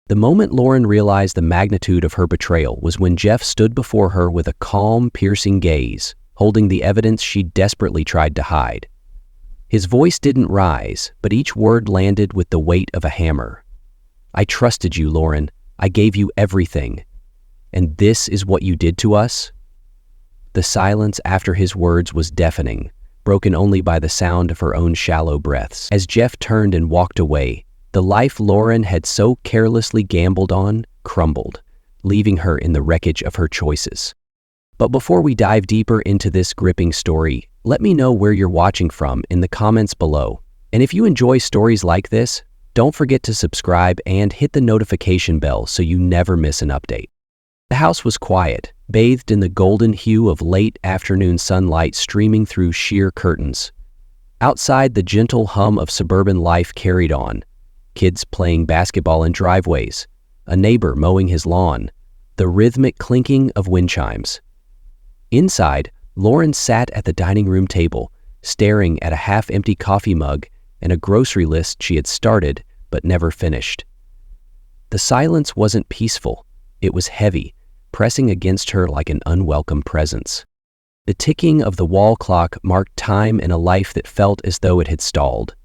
The moment Lauren realized the magnitude of her betrayal was when Jeff stood before her with a calm, piercing gaze, holding the evidence she desperately tried to hide. His voice didn't rise, but each word landed with the weight of a hammer. "I trusted you, Lauren. I gave you everything. And this is what you did to us?" The silence after his words was deafening, broken only by the sound of her own shallow breaths. As Jeff turned and walked away, the life Lauren had so carelessly gambled on crumbled, leaving her in the wreckage of her choices. But before we dive deeper into this gripping story, let me know where you're watching from in the comments below. And if you enjoy stories like this, don't forget to subscribe and hit the notification bell so you never miss an update. The house was quiet, bathed in the golden hue of late afternoon sunlight streaming through sheer curtains. Outside, the gentle hum of suburban life carried on. Kids playing basketball in driveways, a neighbor mowing his lawn, the rhythmic clinking of wind chimes. Inside, Lauren sat at the dining room table, staring at a half-empty coffee mug and a grocery list she had started but never finished. The silence wasn't peaceful. It was heavy, pressing against her like an unwelcome presence. The ticking of the wall clock marked time in a life that felt as though it had stalled.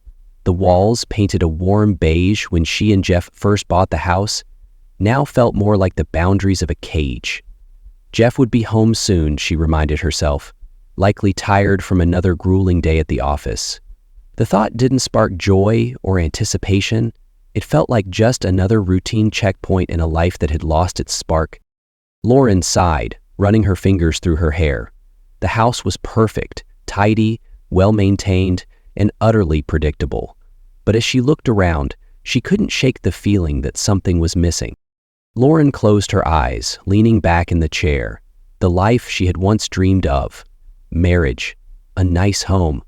The walls, painted a warm beige when she and Jeff first bought the house, now felt more like the boundaries of a cage. Jeff would be home soon, she reminded herself, likely tired from another grueling day at the office. The thought didn't spark joy or anticipation. It felt like just another routine checkpoint in a life that had lost its spark. Lauren sighed, running her fingers through her hair. The house was perfect, tidy, well-maintained, and utterly predictable. But as she looked around, she couldn't shake the feeling that something was missing. Lauren closed her eyes, leaning back in the chair. The life she had once dreamed of, marriage, a nice home,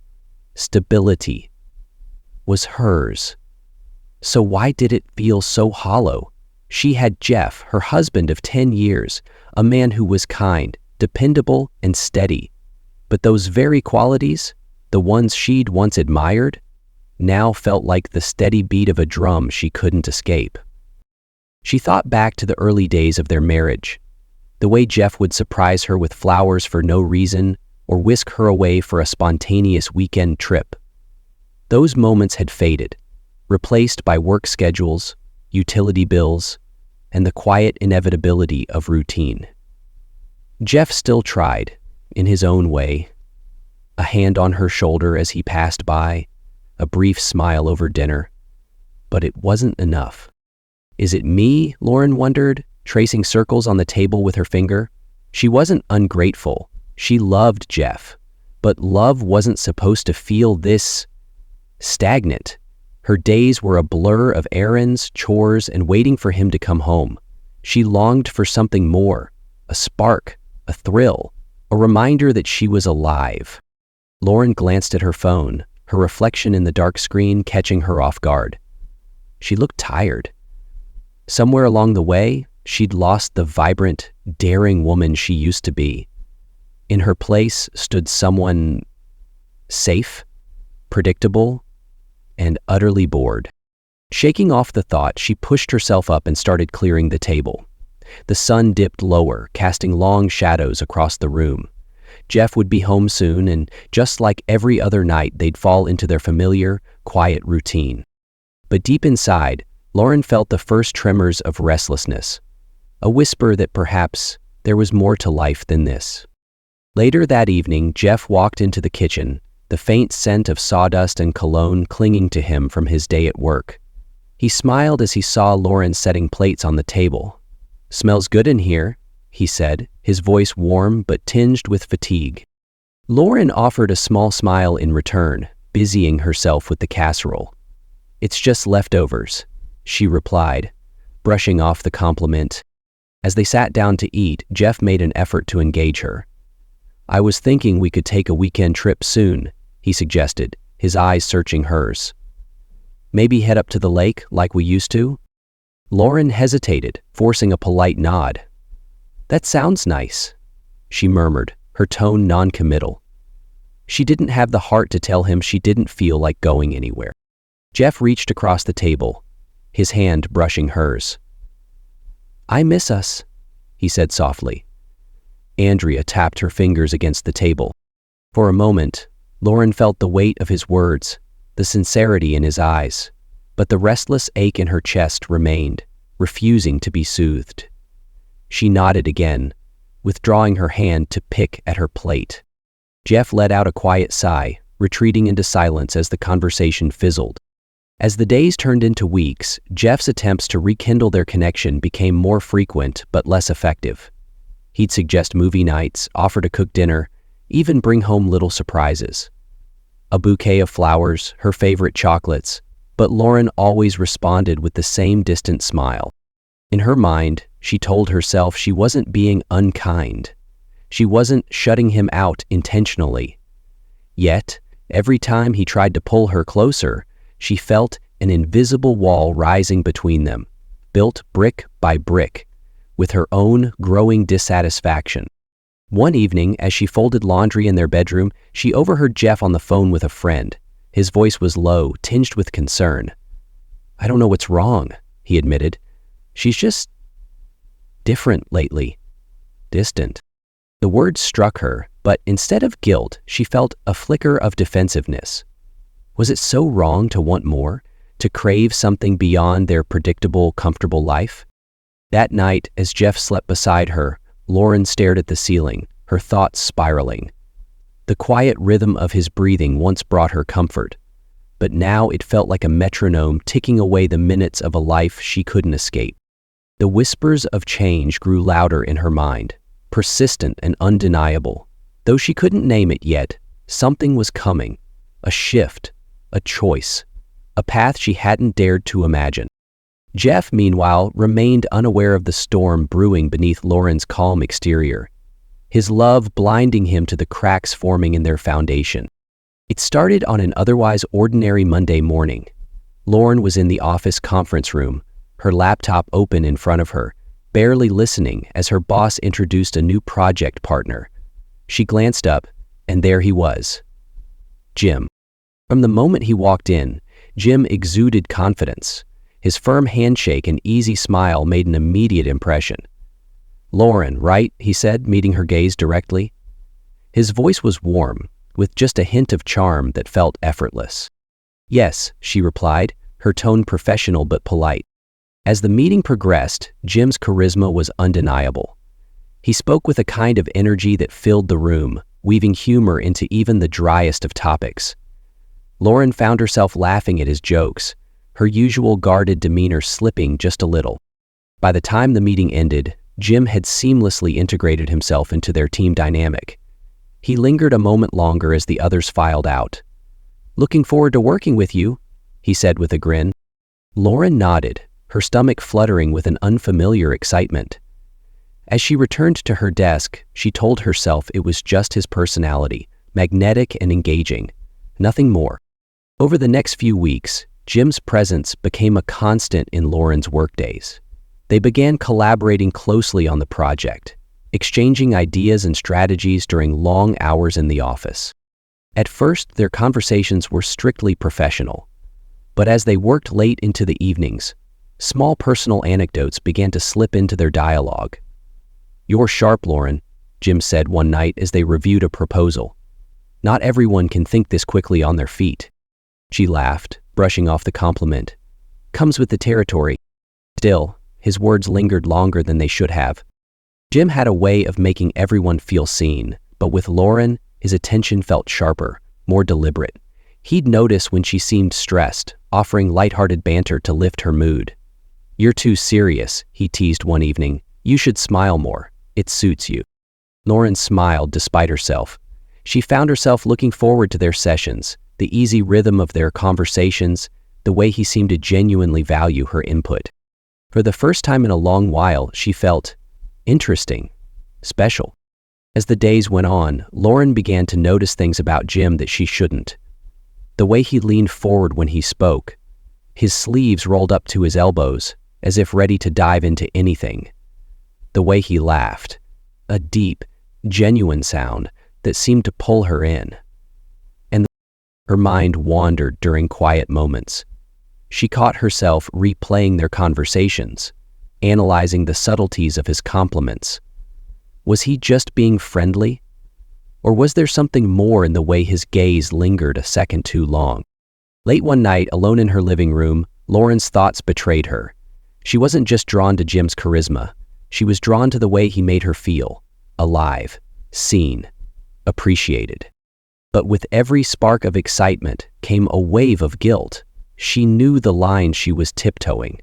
stability, was hers. So why did it feel so hollow? She had Jeff, her husband of 10 years, a man who was kind, dependable, and steady. But those very qualities, the ones she'd once admired, now felt like the steady beat of a drum she couldn't escape. She thought back to the early days of their marriage, the way Jeff would surprise her with flowers for no reason or whisk her away for a spontaneous weekend trip. Those moments had faded, replaced by work schedules, utility bills, and the quiet inevitability of routine. Jeff still tried, in his own way, a hand on her shoulder as he passed by, a brief smile over dinner. But it wasn't enough. Is it me, Lauren wondered, tracing circles on the table with her finger? She wasn't ungrateful. She loved Jeff. But love wasn't supposed to feel this stagnant. Her days were a blur of errands, chores, and waiting for him to come home. She longed for something more, a spark, a thrill, a reminder that she was alive. Lauren glanced at her phone, her reflection in the dark screen catching her off guard. She looked tired. Somewhere along the way, she'd lost the vibrant, daring woman she used to be. In her place stood someone safe, predictable, and utterly bored. Shaking off the thought, she pushed herself up and started clearing the table. The sun dipped lower, casting long shadows across the room. Jeff would be home soon, and just like every other night, they'd fall into their familiar, quiet routine. But deep inside, Lauren felt the first tremors of restlessness, a whisper that perhaps there was more to life than this. Later that evening, Jeff walked into the kitchen, the faint scent of sawdust and cologne clinging to him from his day at work. He smiled as he saw Lauren setting plates on the table. "Smells good in here," he said, his voice warm but tinged with fatigue. Lauren offered a small smile in return, busying herself with the casserole. "It's just leftovers," she replied, brushing off the compliment. As they sat down to eat, Jeff made an effort to engage her. "I was thinking we could take a weekend trip soon," he suggested, his eyes searching hers. "Maybe head up to the lake like we used to?" Lauren hesitated, forcing a polite nod. "That sounds nice," she murmured, her tone non-committal. She didn't have the heart to tell him she didn't feel like going anywhere. Jeff reached across the table, his hand brushing hers. "I miss us," he said softly. Andrea tapped her fingers against the table. For a moment, Lauren felt the weight of his words, the sincerity in his eyes, but the restless ache in her chest remained, refusing to be soothed. She nodded again, withdrawing her hand to pick at her plate. Jeff let out a quiet sigh, retreating into silence as the conversation fizzled. As the days turned into weeks, Jeff's attempts to rekindle their connection became more frequent but less effective. He'd suggest movie nights, offer to cook dinner, even bring home little surprises. A bouquet of flowers, her favorite chocolates, but Lauren always responded with the same distant smile. In her mind, she told herself she wasn't being unkind. She wasn't shutting him out intentionally. Yet, every time he tried to pull her closer, she felt an invisible wall rising between them, built brick by brick, with her own growing dissatisfaction. One evening, as she folded laundry in their bedroom, she overheard Jeff on the phone with a friend. His voice was low, tinged with concern. "I don't know what's wrong," he admitted. "She's just different lately. Distant." The words struck her, but instead of guilt, she felt a flicker of defensiveness. Was it so wrong to want more, to crave something beyond their predictable, comfortable life? That night, as Jeff slept beside her, Lauren stared at the ceiling, her thoughts spiraling. The quiet rhythm of his breathing once brought her comfort, but now it felt like a metronome ticking away the minutes of a life she couldn't escape. The whispers of change grew louder in her mind, persistent and undeniable. Though she couldn't name it yet, something was coming, a shift, a choice, a path she hadn't dared to imagine. Jeff, meanwhile, remained unaware of the storm brewing beneath Lauren's calm exterior, his love blinding him to the cracks forming in their foundation. It started on an otherwise ordinary Monday morning. Lauren was in the office conference room, her laptop open in front of her, barely listening as her boss introduced a new project partner. She glanced up, and there he was, Jim. From the moment he walked in, Jim exuded confidence. His firm handshake and easy smile made an immediate impression. "Lauren, right?" he said, meeting her gaze directly. His voice was warm, with just a hint of charm that felt effortless. "Yes," she replied, her tone professional but polite. As the meeting progressed, Jim's charisma was undeniable. He spoke with a kind of energy that filled the room, weaving humor into even the driest of topics. Lauren found herself laughing at his jokes, her usual guarded demeanor slipping just a little. By the time the meeting ended, Jim had seamlessly integrated himself into their team dynamic. He lingered a moment longer as the others filed out. "Looking forward to working with you," he said with a grin. Lauren nodded, her stomach fluttering with an unfamiliar excitement. As she returned to her desk, she told herself it was just his personality, magnetic and engaging, nothing more. Over the next few weeks, Jim's presence became a constant in Lauren's workdays. They began collaborating closely on the project, exchanging ideas and strategies during long hours in the office. At first, their conversations were strictly professional, but as they worked late into the evenings, small personal anecdotes began to slip into their dialogue. "You're sharp, Lauren," Jim said one night as they reviewed a proposal. "Not everyone can think this quickly on their feet." She laughed, brushing off the compliment. "Comes with the territory." Still, his words lingered longer than they should have. Jim had a way of making everyone feel seen, but with Lauren, his attention felt sharper, more deliberate. He'd notice when she seemed stressed, offering lighthearted banter to lift her mood. "You're too serious," he teased one evening. "You should smile more. It suits you." Lauren smiled despite herself. She found herself looking forward to their sessions, the easy rhythm of their conversations, the way he seemed to genuinely value her input. For the first time in a long while, she felt interesting, special. As the days went on, Lauren began to notice things about Jim that she shouldn't. The way he leaned forward when he spoke, his sleeves rolled up to his elbows, as if ready to dive into anything. The way he laughed, a deep, genuine sound that seemed to pull her in. And her mind wandered during quiet moments. She caught herself replaying their conversations, analyzing the subtleties of his compliments. Was he just being friendly? Or was there something more in the way his gaze lingered a second too long? Late one night, alone in her living room, Lauren's thoughts betrayed her. She wasn't just drawn to Jim's charisma. She was drawn to the way he made her feel, alive, seen, appreciated. But with every spark of excitement came a wave of guilt. She knew the line she was tiptoeing.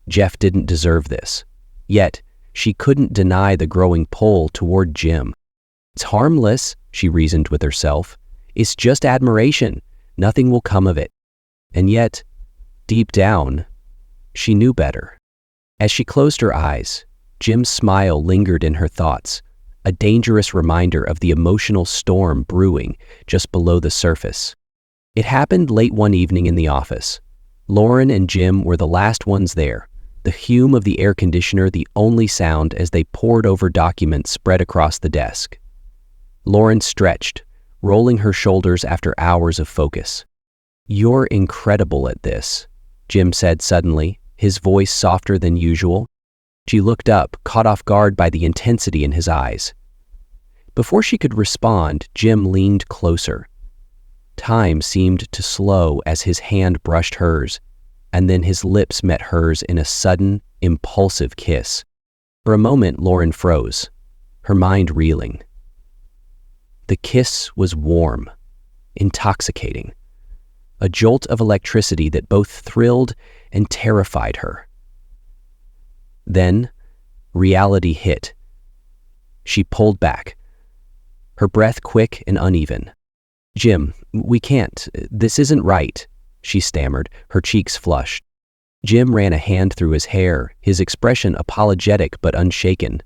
Jeff didn't deserve this. Yet, she couldn't deny the growing pull toward Jim. It's harmless, she reasoned with herself. It's just admiration. Nothing will come of it. And yet, deep down, she knew better. As she closed her eyes, Jim's smile lingered in her thoughts, a dangerous reminder of the emotional storm brewing just below the surface. It happened late one evening in the office. Lauren and Jim were the last ones there, the hum of the air conditioner the only sound as they pored over documents spread across the desk. Lauren stretched, rolling her shoulders after hours of focus. "You're incredible at this," Jim said suddenly, his voice softer than usual. She looked up, caught off guard by the intensity in his eyes. Before she could respond, Jim leaned closer. Time seemed to slow as his hand brushed hers, and then his lips met hers in a sudden, impulsive kiss. For a moment, Lauren froze, her mind reeling. The kiss was warm, intoxicating, a jolt of electricity that both thrilled and terrified her. Then, reality hit. She pulled back, her breath quick and uneven. "Jim, we can't. This isn't right," she stammered, her cheeks flushed. Jim ran a hand through his hair, his expression apologetic but unshaken.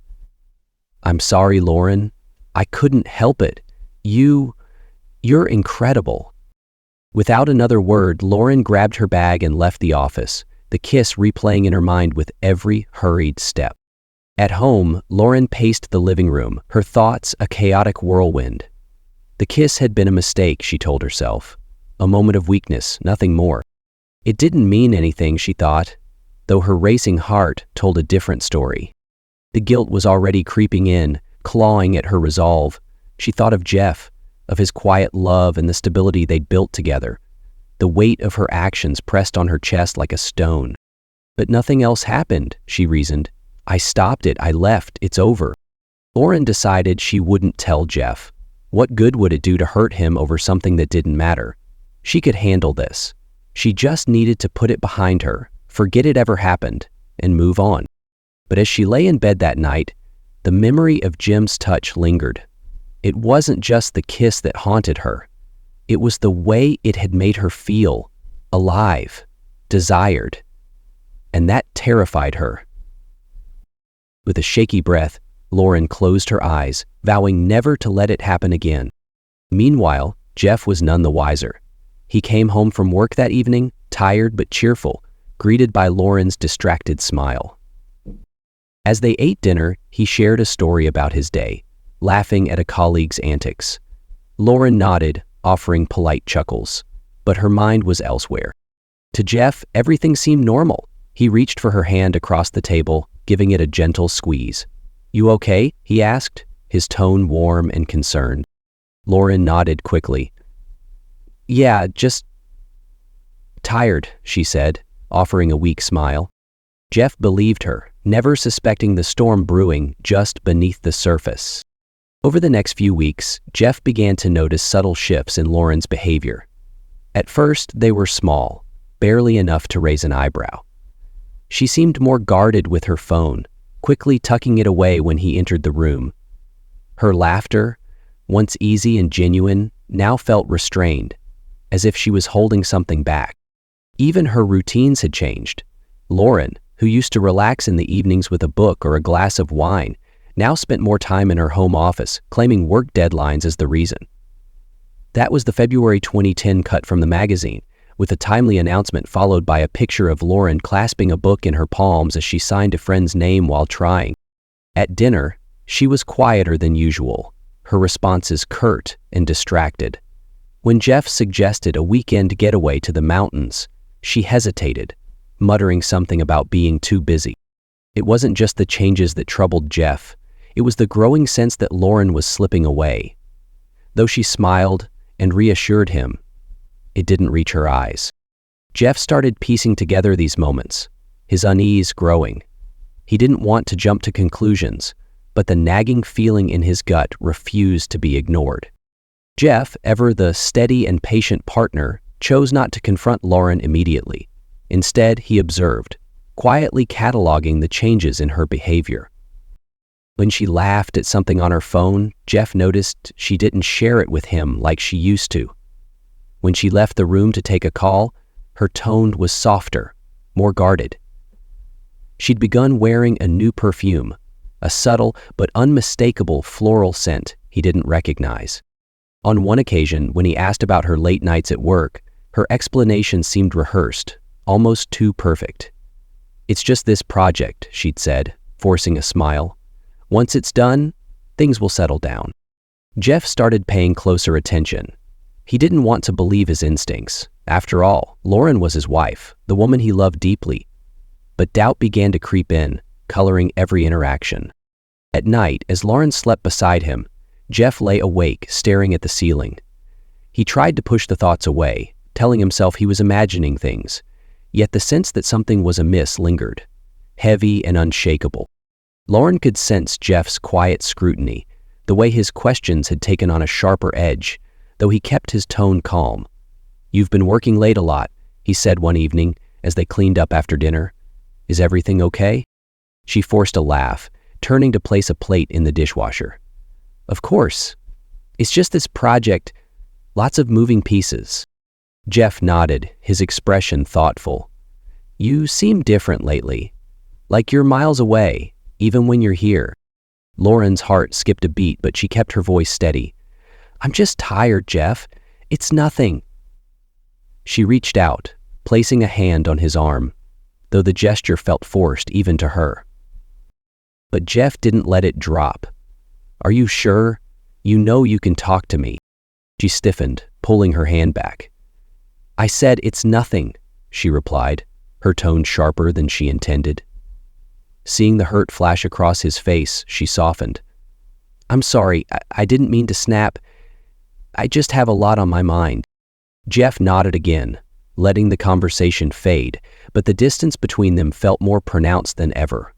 "I'm sorry, Lauren. I couldn't help it. You're incredible." Without another word, Lauren grabbed her bag and left the office, the kiss replaying in her mind with every hurried step. At home, Lauren paced the living room, her thoughts a chaotic whirlwind. The kiss had been a mistake, she told herself. A moment of weakness, nothing more. It didn't mean anything, she thought, though her racing heart told a different story. The guilt was already creeping in, clawing at her resolve. She thought of Jeff, of his quiet love and the stability they'd built together. The weight of her actions pressed on her chest like a stone. But nothing else happened, she reasoned. I stopped it, I left, it's over. Lauren decided she wouldn't tell Jeff. What good would it do to hurt him over something that didn't matter? She could handle this. She just needed to put it behind her, forget it ever happened, and move on. But as she lay in bed that night, the memory of Jim's touch lingered. It wasn't just the kiss that haunted her. It was the way it had made her feel, alive, desired. And that terrified her. With a shaky breath, Lauren closed her eyes, vowing never to let it happen again. Meanwhile, Jeff was none the wiser. He came home from work that evening, tired but cheerful, greeted by Lauren's distracted smile. As they ate dinner, he shared a story about his day, laughing at a colleague's antics. Lauren nodded, offering polite chuckles, but her mind was elsewhere. To Jeff, everything seemed normal. He reached for her hand across the table, giving it a gentle squeeze. "You okay?" he asked, his tone warm and concerned. Lauren nodded quickly. "Yeah, just tired," she said, offering a weak smile. Jeff believed her, never suspecting the storm brewing just beneath the surface. Over the next few weeks, Jeff began to notice subtle shifts in Lauren's behavior. At first, they were small, barely enough to raise an eyebrow. She seemed more guarded with her phone, quickly tucking it away when he entered the room. Her laughter, once easy and genuine, now felt restrained, as if she was holding something back. Even her routines had changed. Lauren, who used to relax in the evenings with a book or a glass of wine, now spent more time in her home office, claiming work deadlines as the reason. That was the February 2010 cut from the magazine, with a timely announcement followed by a picture of Lauren clasping a book in her palms as she signed a friend's name while trying. At dinner, she was quieter than usual, her responses curt and distracted. When Jeff suggested a weekend getaway to the mountains, she hesitated, muttering something about being too busy. It wasn't just the changes that troubled Jeff. It was the growing sense that Lauren was slipping away. Though she smiled and reassured him, it didn't reach her eyes. Jeff started piecing together these moments, his unease growing. He didn't want to jump to conclusions, but the nagging feeling in his gut refused to be ignored. Jeff, ever the steady and patient partner, chose not to confront Lauren immediately. Instead, he observed, quietly cataloging the changes in her behavior. When she laughed at something on her phone, Jeff noticed she didn't share it with him like she used to. When she left the room to take a call, her tone was softer, more guarded. She'd begun wearing a new perfume, a subtle but unmistakable floral scent he didn't recognize. On one occasion, when he asked about her late nights at work, her explanation seemed rehearsed, almost too perfect. "It's just this project," she'd said, forcing a smile. "Once it's done, things will settle down." Jeff started paying closer attention. He didn't want to believe his instincts. After all, Lauren was his wife, the woman he loved deeply. But doubt began to creep in, coloring every interaction. At night, as Lauren slept beside him, Jeff lay awake, staring at the ceiling. He tried to push the thoughts away, telling himself he was imagining things, yet the sense that something was amiss lingered, heavy and unshakable. Lauren could sense Jeff's quiet scrutiny, the way his questions had taken on a sharper edge, though he kept his tone calm. "You've been working late a lot," he said one evening as they cleaned up after dinner. "Is everything okay?" She forced a laugh, turning to place a plate in the dishwasher. "Of course. It's just this project, lots of moving pieces." Jeff nodded, his expression thoughtful. "You seem different lately, like you're miles away, even when you're here." Lauren's heart skipped a beat, but she kept her voice steady. "I'm just tired, Jeff. It's nothing." She reached out, placing a hand on his arm, though the gesture felt forced even to her. But Jeff didn't let it drop. "Are you sure? You know you can talk to me." She stiffened, pulling her hand back. "I said it's nothing," she replied, her tone sharper than she intended. Seeing the hurt flash across his face, she softened. "I'm sorry, I didn't mean to snap. I just have a lot on my mind." Jeff nodded again, letting the conversation fade, but the distance between them felt more pronounced than ever.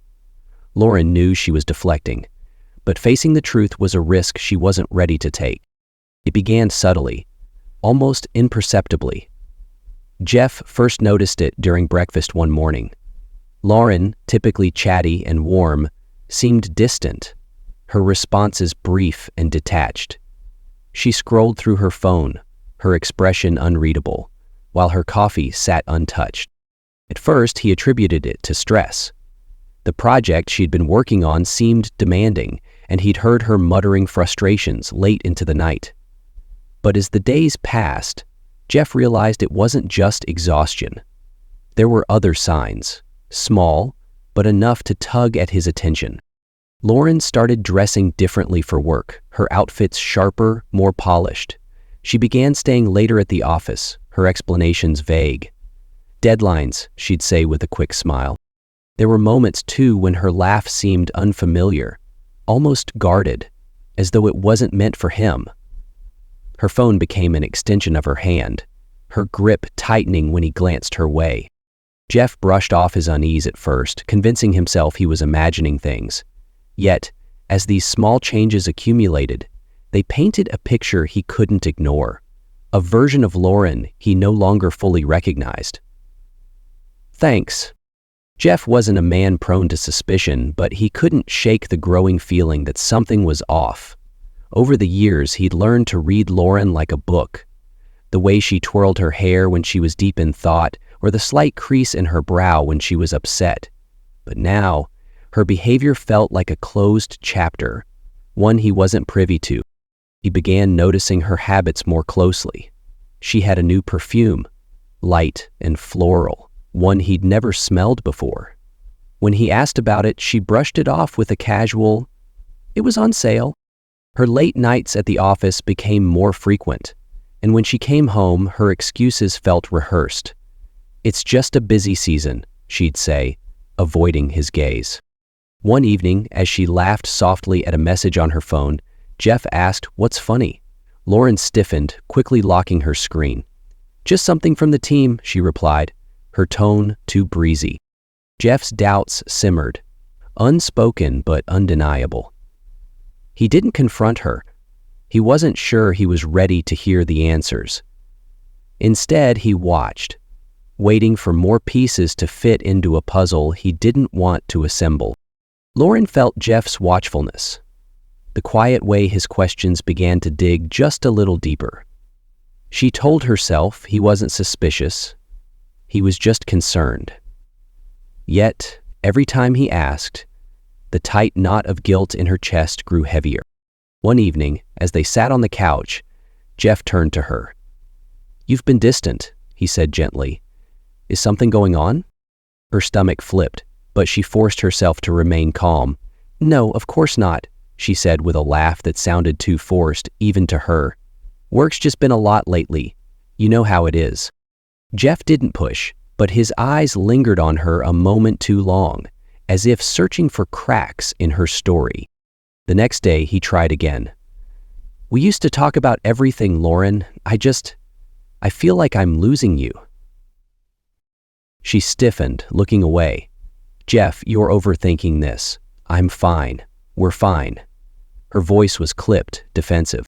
Lauren knew she was deflecting, but facing the truth was a risk she wasn't ready to take. It began subtly, almost imperceptibly. Jeff first noticed it during breakfast one morning. Lauren, typically chatty and warm, seemed distant, her responses brief and detached. She scrolled through her phone, her expression unreadable, while her coffee sat untouched. At first, he attributed it to stress. The project she'd been working on seemed demanding, and he'd heard her muttering frustrations late into the night. But as the days passed, Jeff realized it wasn't just exhaustion. There were other signs, small, but enough to tug at his attention. Lauren started dressing differently for work, her outfits sharper, more polished. She began staying later at the office, her explanations vague. "Deadlines," she'd say with a quick smile. There were moments, too, when her laugh seemed unfamiliar, almost guarded, as though it wasn't meant for him. Her phone became an extension of her hand, her grip tightening when he glanced her way. Jeff brushed off his unease at first, convincing himself he was imagining things. Yet, as these small changes accumulated, they painted a picture he couldn't ignore, a version of Lauren he no longer fully recognized. "Thanks." Jeff wasn't a man prone to suspicion, but he couldn't shake the growing feeling that something was off. Over the years, he'd learned to read Lauren like a book. The way she twirled her hair when she was deep in thought, or the slight crease in her brow when she was upset. But now, her behavior felt like a closed chapter, one he wasn't privy to. He began noticing her habits more closely. She had a new perfume, light and floral, one he'd never smelled before. When he asked about it, she brushed it off with a casual, "It was on sale." Her late nights at the office became more frequent, and when she came home, her excuses felt rehearsed. "It's just a busy season," she'd say, avoiding his gaze. One evening, as she laughed softly at a message on her phone, Jeff asked, "What's funny?" Lauren stiffened, quickly locking her screen. "Just something from the team," she replied, her tone too breezy. Jeff's doubts simmered, unspoken but undeniable. He didn't confront her. He wasn't sure he was ready to hear the answers. Instead, he watched, waiting for more pieces to fit into a puzzle he didn't want to assemble. Lauren felt Jeff's watchfulness, the quiet way his questions began to dig just a little deeper. She told herself he wasn't suspicious, he was just concerned. Yet, every time he asked, the tight knot of guilt in her chest grew heavier. One evening, as they sat on the couch, Jeff turned to her. "You've been distant," he said gently. "Is something going on?" Her stomach flipped, but she forced herself to remain calm. "No, of course not," she said with a laugh that sounded too forced, even to her. "Work's just been a lot lately. You know how it is." Jeff didn't push, but his eyes lingered on her a moment too long, as if searching for cracks in her story. The next day, he tried again. "We used to talk about everything, Lauren. I feel like I'm losing you." She stiffened, looking away. "Jeff, you're overthinking this. I'm fine. We're fine." Her voice was clipped, defensive.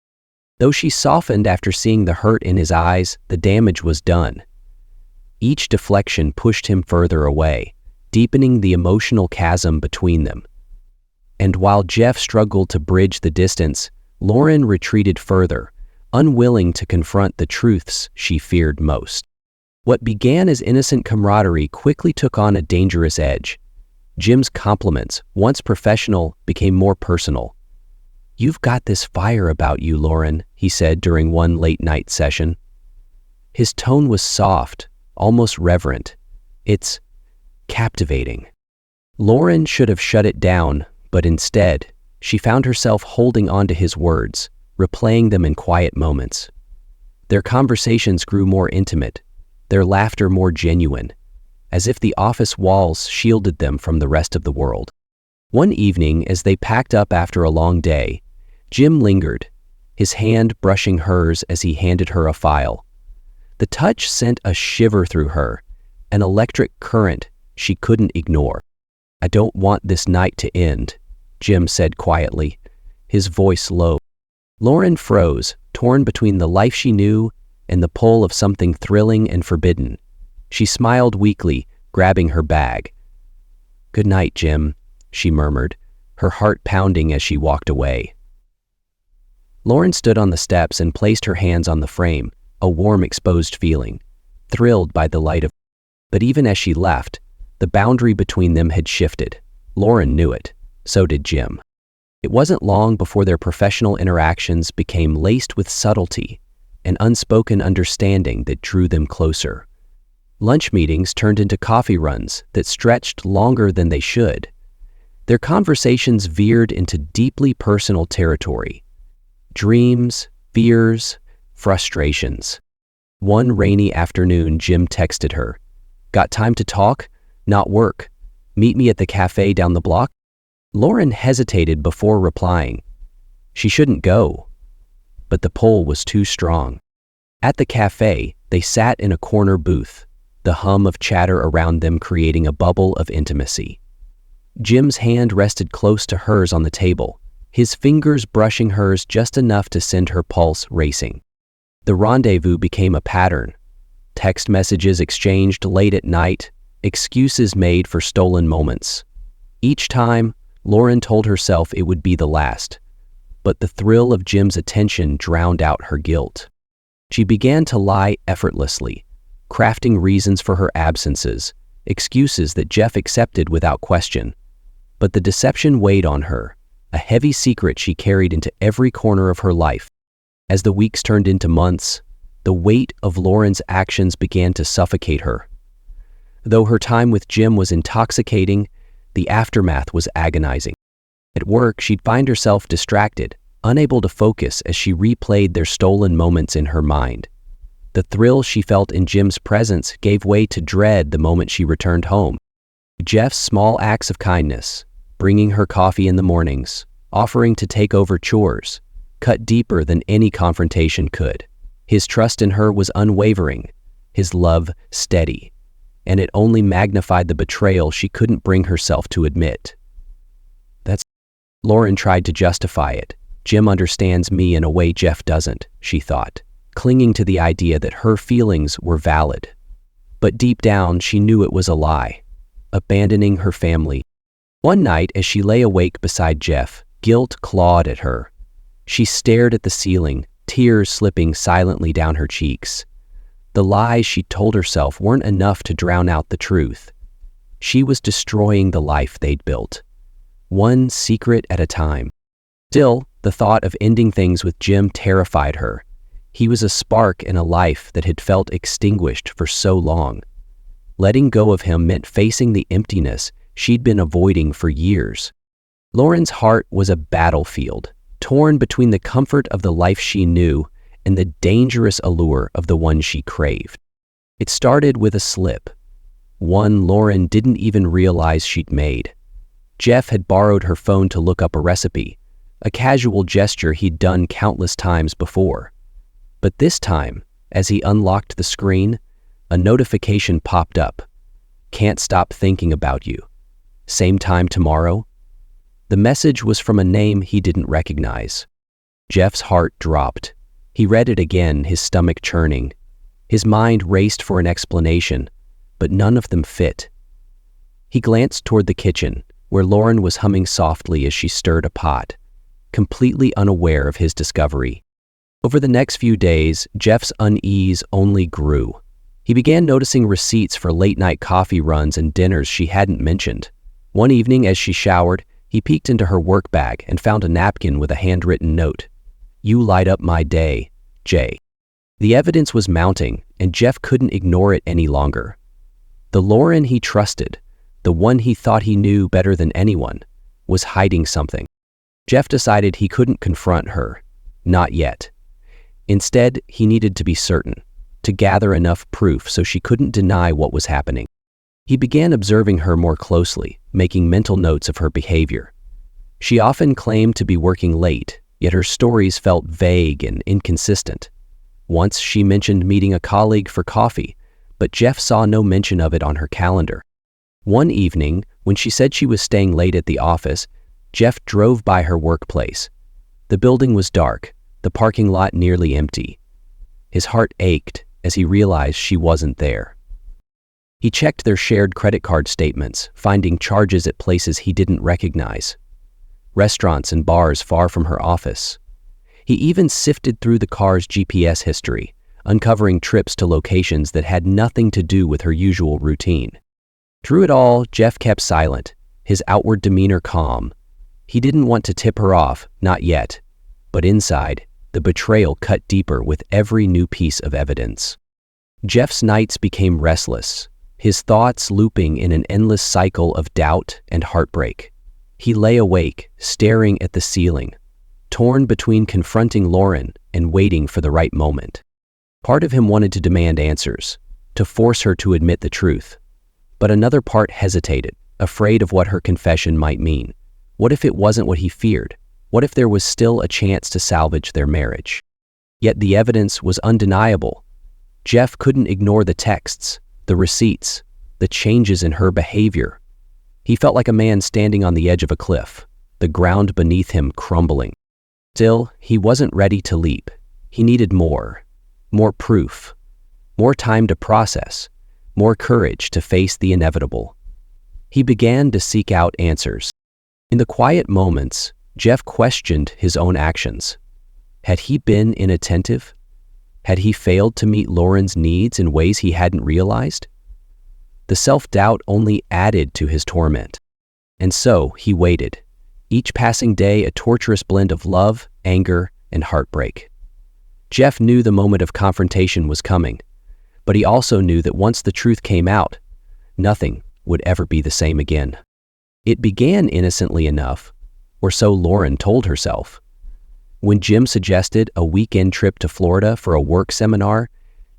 Though she softened after seeing the hurt in his eyes, the damage was done. Each deflection pushed him further away, deepening the emotional chasm between them. And while Jeff struggled to bridge the distance, Lauren retreated further, unwilling to confront the truths she feared most. What began as innocent camaraderie quickly took on a dangerous edge. Jim's compliments, once professional, became more personal. "You've got this fire about you, Lauren," he said during one late-night session. His tone was soft, almost reverent. "It's captivating." Lauren should have shut it down, but instead, she found herself holding on to his words, replaying them in quiet moments. Their conversations grew more intimate, their laughter more genuine, as if the office walls shielded them from the rest of the world. One evening, as they packed up after a long day, Jim lingered, his hand brushing hers as he handed her a file. The touch sent a shiver through her, an electric current she couldn't ignore. "I don't want this night to end," Jim said quietly, his voice low. Lauren froze, torn between the life she knew and the pull of something thrilling and forbidden. She smiled weakly, grabbing her bag. "Good night, Jim," she murmured, her heart pounding as she walked away. Lauren stood on the steps and placed her hands on the frame, a warm, exposed feeling, thrilled by the light of. But even as she left, the boundary between them had shifted. Lauren knew it. So did Jim. It wasn't long before their professional interactions became laced with subtlety, an unspoken understanding that drew them closer. Lunch meetings turned into coffee runs that stretched longer than they should. Their conversations veered into deeply personal territory. Dreams, fears, frustrations. One rainy afternoon, Jim texted her, "Got time to talk? Not work. Meet me at the cafe down the block?" Lauren hesitated before replying. She shouldn't go, but the pull was too strong. At the cafe, they sat in a corner booth, the hum of chatter around them creating a bubble of intimacy. Jim's hand rested close to hers on the table, his fingers brushing hers just enough to send her pulse racing. The rendezvous became a pattern. Text messages exchanged late at night, excuses made for stolen moments. Each time, Lauren told herself it would be the last, but the thrill of Jim's attention drowned out her guilt. She began to lie effortlessly, crafting reasons for her absences, excuses that Jeff accepted without question. But the deception weighed on her, a heavy secret she carried into every corner of her life. As the weeks turned into months, the weight of Lauren's actions began to suffocate her. Though her time with Jim was intoxicating, the aftermath was agonizing. At work, she'd find herself distracted, unable to focus as she replayed their stolen moments in her mind. The thrill she felt in Jim's presence gave way to dread the moment she returned home. Jeff's small acts of kindness, bringing her coffee in the mornings, offering to take over chores, cut deeper than any confrontation could. His trust in her was unwavering, his love steady, and it only magnified the betrayal she couldn't bring herself to admit. Lauren tried to justify it. Jim understands me in a way Jeff doesn't, she thought, clinging to the idea that her feelings were valid. But deep down, she knew it was a lie, abandoning her family. One night, as she lay awake beside Jeff, guilt clawed at her. She stared at the ceiling, tears slipping silently down her cheeks. The lies she told herself weren't enough to drown out the truth. She was destroying the life they'd built, one secret at a time. Still, the thought of ending things with Jim terrified her. He was a spark in a life that had felt extinguished for so long. Letting go of him meant facing the emptiness she'd been avoiding for years. Lauren's heart was a battlefield, torn between the comfort of the life she knew and the dangerous allure of the one she craved. It started with a slip, one Lauren didn't even realize she'd made. Jeff had borrowed her phone to look up a recipe, a casual gesture he'd done countless times before. But this time, as he unlocked the screen, a notification popped up. "Can't stop thinking about you. Same time tomorrow?" The message was from a name he didn't recognize. Jeff's heart dropped. He read it again, his stomach churning. His mind raced for an explanation, but none of them fit. He glanced toward the kitchen, where Lauren was humming softly as she stirred a pot, completely unaware of his discovery. Over the next few days, Jeff's unease only grew. He began noticing receipts for late-night coffee runs and dinners she hadn't mentioned. One evening, as she showered, he peeked into her work bag and found a napkin with a handwritten note. "You light up my day, Jay." The evidence was mounting, and Jeff couldn't ignore it any longer. The Lauren he trusted, the one he thought he knew better than anyone, was hiding something. Jeff decided he couldn't confront her. Not yet. Instead, he needed to be certain, to gather enough proof so she couldn't deny what was happening. He began observing her more closely, making mental notes of her behavior. She often claimed to be working late, yet her stories felt vague and inconsistent. Once she mentioned meeting a colleague for coffee, but Jeff saw no mention of it on her calendar. One evening, when she said she was staying late at the office, Jeff drove by her workplace. The building was dark, the parking lot nearly empty. His heart ached as he realized she wasn't there. He checked their shared credit card statements, finding charges at places he didn't recognize. Restaurants and bars far from her office. He even sifted through the car's GPS history, uncovering trips to locations that had nothing to do with her usual routine. Through it all, Jeff kept silent, his outward demeanor calm. He didn't want to tip her off, not yet. But inside, the betrayal cut deeper with every new piece of evidence. Jeff's nights became restless, his thoughts looping in an endless cycle of doubt and heartbreak. He lay awake, staring at the ceiling, torn between confronting Lauren and waiting for the right moment. Part of him wanted to demand answers, to force her to admit the truth. But another part hesitated, afraid of what her confession might mean. What if it wasn't what he feared? What if there was still a chance to salvage their marriage? Yet the evidence was undeniable. Jeff couldn't ignore the texts, the receipts, the changes in her behavior. He felt like a man standing on the edge of a cliff, the ground beneath him crumbling. Still, he wasn't ready to leap. He needed more proof, more time to process, more courage to face the inevitable. He began to seek out answers. In the quiet moments, Jeff questioned his own actions. Had he been inattentive? Had he failed to meet Lauren's needs in ways he hadn't realized? The self-doubt only added to his torment. And so he waited, each passing day a torturous blend of love, anger, and heartbreak. Jeff knew the moment of confrontation was coming, but he also knew that once the truth came out, nothing would ever be the same again. It began innocently enough, or so Lauren told herself. When Jim suggested a weekend trip to Florida for a work seminar,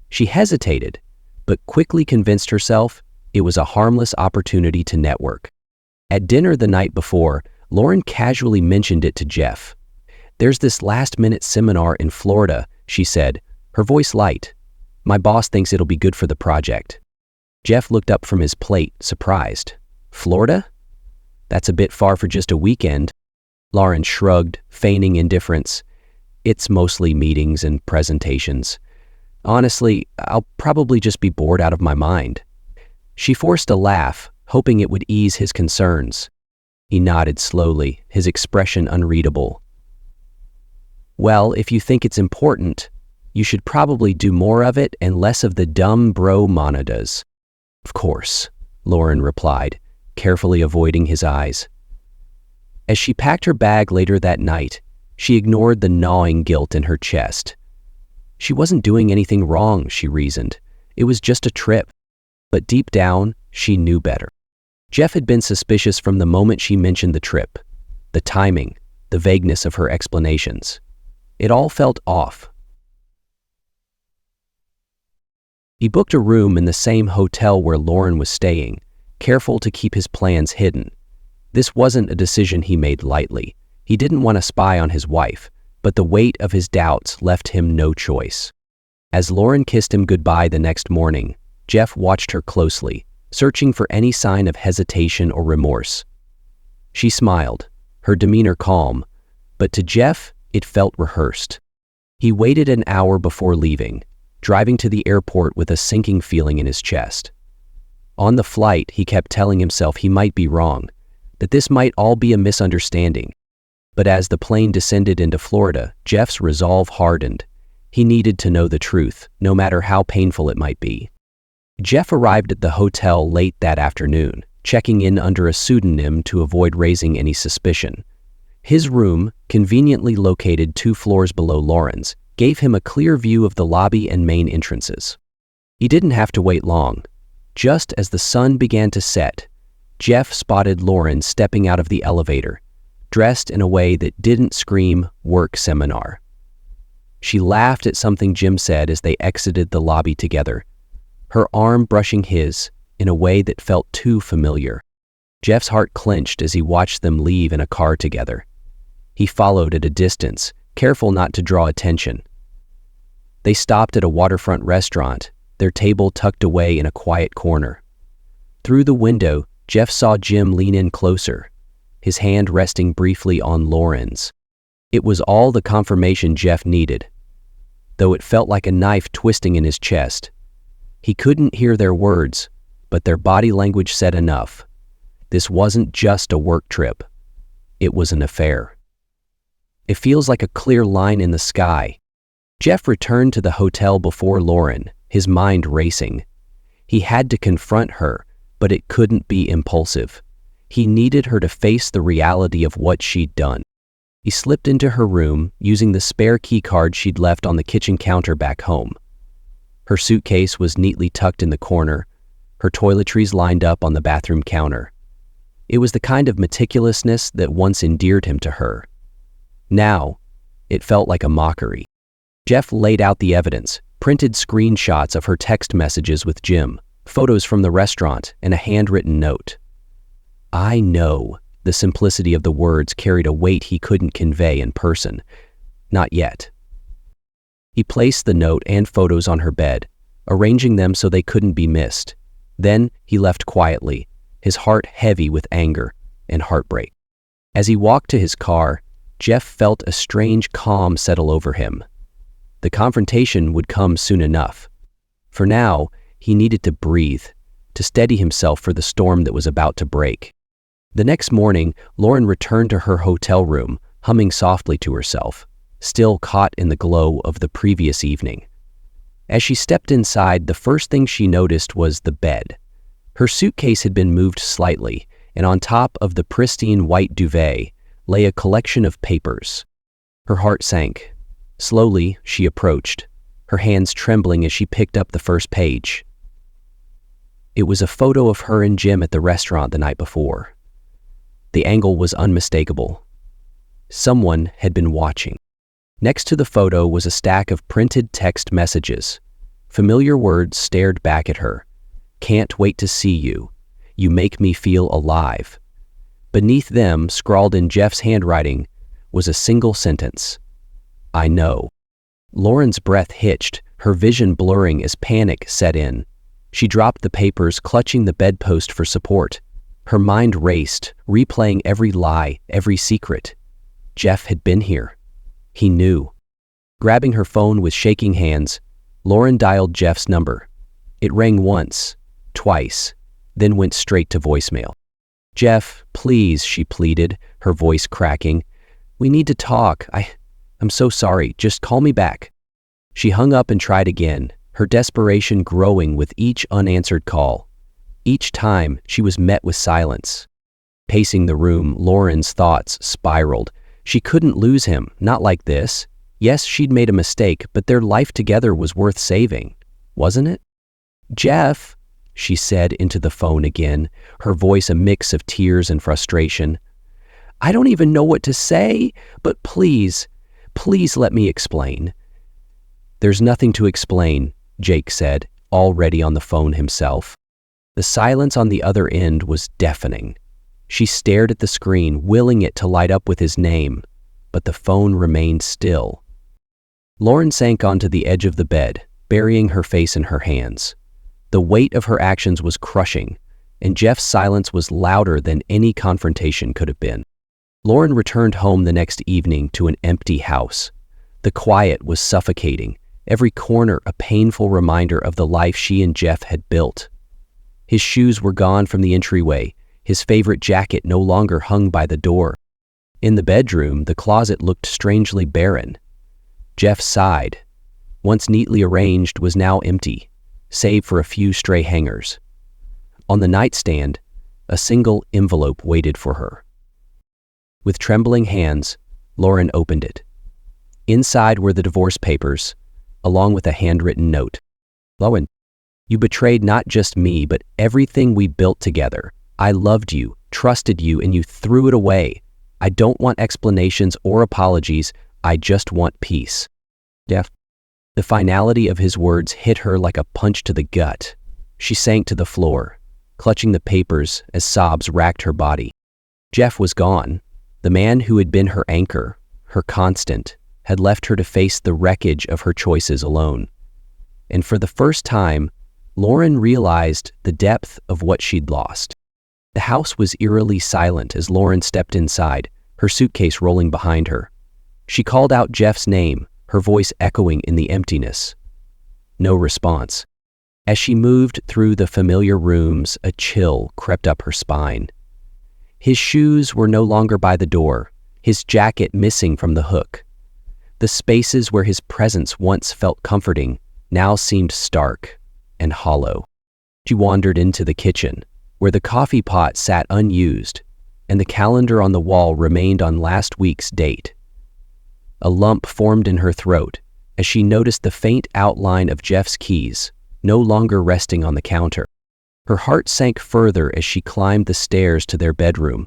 she hesitated, but quickly convinced herself it was a harmless opportunity to network. At dinner the night before, Lauren casually mentioned it to Jeff. "There's this last-minute seminar in Florida," she said, her voice light. "My boss thinks it'll be good for the project." Jeff looked up from his plate, surprised. "Florida? That's a bit far for just a weekend." Lauren shrugged, feigning indifference. "It's mostly meetings and presentations. Honestly, I'll probably just be bored out of my mind." She forced a laugh, hoping it would ease his concerns. He nodded slowly, his expression unreadable. "Well, if you think it's important, you should probably do more of it and less of the dumb bro monadas." "Of course," Lauren replied, carefully avoiding his eyes. As she packed her bag later that night, she ignored the gnawing guilt in her chest. She wasn't doing anything wrong, she reasoned. It was just a trip. But deep down, she knew better. Jeff had been suspicious from the moment she mentioned the trip. The timing, the vagueness of her explanations. It all felt off. He booked a room in the same hotel where Lauren was staying, careful to keep his plans hidden. This wasn't a decision he made lightly. He didn't want to spy on his wife, but the weight of his doubts left him no choice. As Lauren kissed him goodbye the next morning, Jeff watched her closely, searching for any sign of hesitation or remorse. She smiled, her demeanor calm, but to Jeff, it felt rehearsed. He waited an hour before leaving, driving to the airport with a sinking feeling in his chest. On the flight, he kept telling himself he might be wrong, that this might all be a misunderstanding. But as the plane descended into Florida, Jeff's resolve hardened. He needed to know the truth, no matter how painful it might be. Jeff arrived at the hotel late that afternoon, checking in under a pseudonym to avoid raising any suspicion. His room, conveniently located 2 floors below Lauren's, gave him a clear view of the lobby and main entrances. He didn't have to wait long. Just as the sun began to set, Jeff spotted Lauren stepping out of the elevator, dressed in a way that didn't scream work seminar. She laughed at something Jim said as they exited the lobby together, her arm brushing his in a way that felt too familiar. Jeff's heart clenched as he watched them leave in a car together. He followed at a distance, careful not to draw attention. They stopped at a waterfront restaurant, their table tucked away in a quiet corner. Through the window, Jeff saw Jim lean in closer, his hand resting briefly on Lauren's. It was all the confirmation Jeff needed, though it felt like a knife twisting in his chest. He couldn't hear their words, but their body language said enough. This wasn't just a work trip. It was an affair. "It feels like a clear line in the sky." Jeff returned to the hotel before Lauren, his mind racing. He had to confront her, but it couldn't be impulsive. He needed her to face the reality of what she'd done. He slipped into her room, using the spare key card she'd left on the kitchen counter back home. Her suitcase was neatly tucked in the corner, her toiletries lined up on the bathroom counter. It was the kind of meticulousness that once endeared him to her. Now, it felt like a mockery. Jeff laid out the evidence, printed screenshots of her text messages with Jim, photos from the restaurant, and a handwritten note. "I know." The simplicity of the words carried a weight he couldn't convey in person. Not yet. He placed the note and photos on her bed, arranging them so they couldn't be missed. Then he left quietly, his heart heavy with anger and heartbreak. As he walked to his car, Jeff felt a strange calm settle over him. The confrontation would come soon enough. For now, he needed to breathe, to steady himself for the storm that was about to break. The next morning, Lauren returned to her hotel room, humming softly to herself, still caught in the glow of the previous evening. As she stepped inside, the first thing she noticed was the bed. Her suitcase had been moved slightly, and on top of the pristine white duvet lay a collection of papers. Her heart sank. Slowly, she approached, her hands trembling as she picked up the first page. It was a photo of her and Jim at the restaurant the night before. The angle was unmistakable. Someone had been watching. Next to the photo was a stack of printed text messages. Familiar words stared back at her. "Can't wait to see you. You make me feel alive." Beneath them, scrawled in Jeff's handwriting, was a single sentence. I know. Lauren's breath hitched, her vision blurring as panic set in. She dropped the papers, clutching the bedpost for support. Her mind raced, replaying every lie, every secret. Jeff had been here. He knew. Grabbing her phone with shaking hands, Lauren dialed Jeff's number. It rang once, twice, then went straight to voicemail. Jeff, please, she pleaded, her voice cracking. We need to talk. I'm so sorry. Just call me back. She hung up and tried again, her desperation growing with each unanswered call. Each time, she was met with silence. Pacing the room, Lauren's thoughts spiraled. She couldn't lose him, not like this. Yes, she'd made a mistake, but their life together was worth saving, wasn't it? Jeff, she said into the phone again, her voice a mix of tears and frustration. I don't even know what to say, but please let me explain. There's nothing to explain, Jake said, already on the phone himself. The silence on the other end was deafening. She stared at the screen, willing it to light up with his name, but the phone remained still. Lauren sank onto the edge of the bed, burying her face in her hands. The weight of her actions was crushing, and Jeff's silence was louder than any confrontation could have been. Lauren returned home the next evening to an empty house. The quiet was suffocating, every corner a painful reminder of the life she and Jeff had built. His shoes were gone from the entryway, his favorite jacket no longer hung by the door. In the bedroom, the closet looked strangely barren. Jeff sighed. Once neatly arranged, was now empty, save for a few stray hangers. On the nightstand, a single envelope waited for her. With trembling hands, Lauren opened it. Inside were the divorce papers, along with a handwritten note. Lauren, you betrayed not just me, but everything we built together. I loved you, trusted you, and you threw it away. I don't want explanations or apologies. I just want peace. Jeff. The finality of his words hit her like a punch to the gut. She sank to the floor, clutching the papers as sobs racked her body. Jeff was gone. The man who had been her anchor, her constant, had left her to face the wreckage of her choices alone. And for the first time, Lauren realized the depth of what she'd lost. The house was eerily silent as Lauren stepped inside, her suitcase rolling behind her. She called out Jeff's name, her voice echoing in the emptiness. No response. As she moved through the familiar rooms, a chill crept up her spine. His shoes were no longer by the door, his jacket missing from the hook. The spaces where his presence once felt comforting now seemed stark and hollow. She wandered into the kitchen, where the coffee pot sat unused, and the calendar on the wall remained on last week's date. A lump formed in her throat as she noticed the faint outline of Jeff's keys, no longer resting on the counter. Her heart sank further as she climbed the stairs to their bedroom.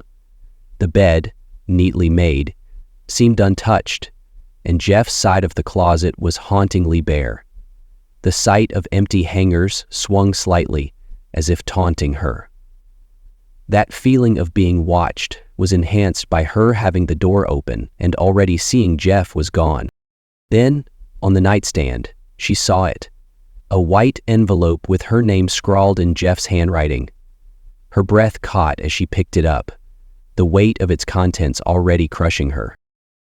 The bed, neatly made, seemed untouched, and Jeff's side of the closet was hauntingly bare. The sight of empty hangers swung slightly, as if taunting her. That feeling of being watched was enhanced by her having the door open and already seeing Jeff was gone. Then, on the nightstand, she saw it. A white envelope with her name scrawled in Jeff's handwriting. Her breath caught as she picked it up, the weight of its contents already crushing her.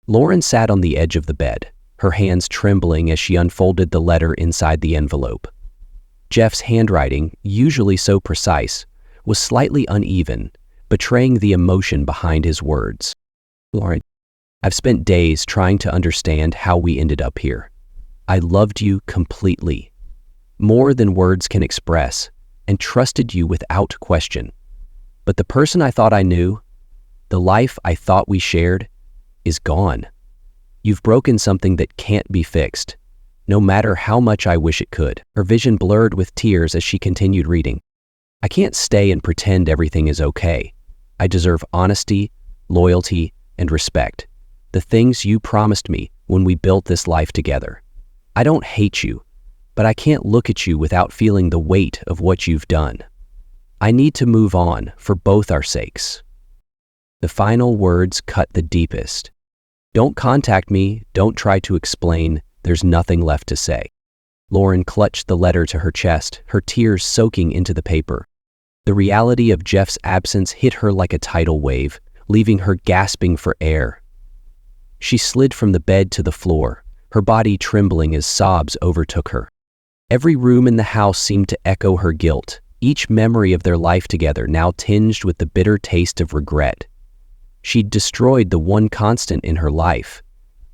Lauren sat on the edge of the bed, her hands trembling as she unfolded the letter inside the envelope. Jeff's handwriting, usually so precise, was slightly uneven, betraying the emotion behind his words. Lauren, I've spent days trying to understand how we ended up here. I loved you completely, more than words can express, and trusted you without question. But the person I thought I knew, the life I thought we shared, is gone. You've broken something that can't be fixed, no matter how much I wish it could. Her vision blurred with tears as she continued reading. I can't stay and pretend everything is okay. I deserve honesty, loyalty, and respect. The things you promised me when we built this life together. I don't hate you, but I can't look at you without feeling the weight of what you've done. I need to move on for both our sakes. The final words cut the deepest. "Don't contact me, don't try to explain, there's nothing left to say." Lauren clutched the letter to her chest, her tears soaking into the paper. The reality of Jeff's absence hit her like a tidal wave, leaving her gasping for air. She slid from the bed to the floor, her body trembling as sobs overtook her. Every room in the house seemed to echo her guilt, each memory of their life together now tinged with the bitter taste of regret. She'd destroyed the one constant in her life,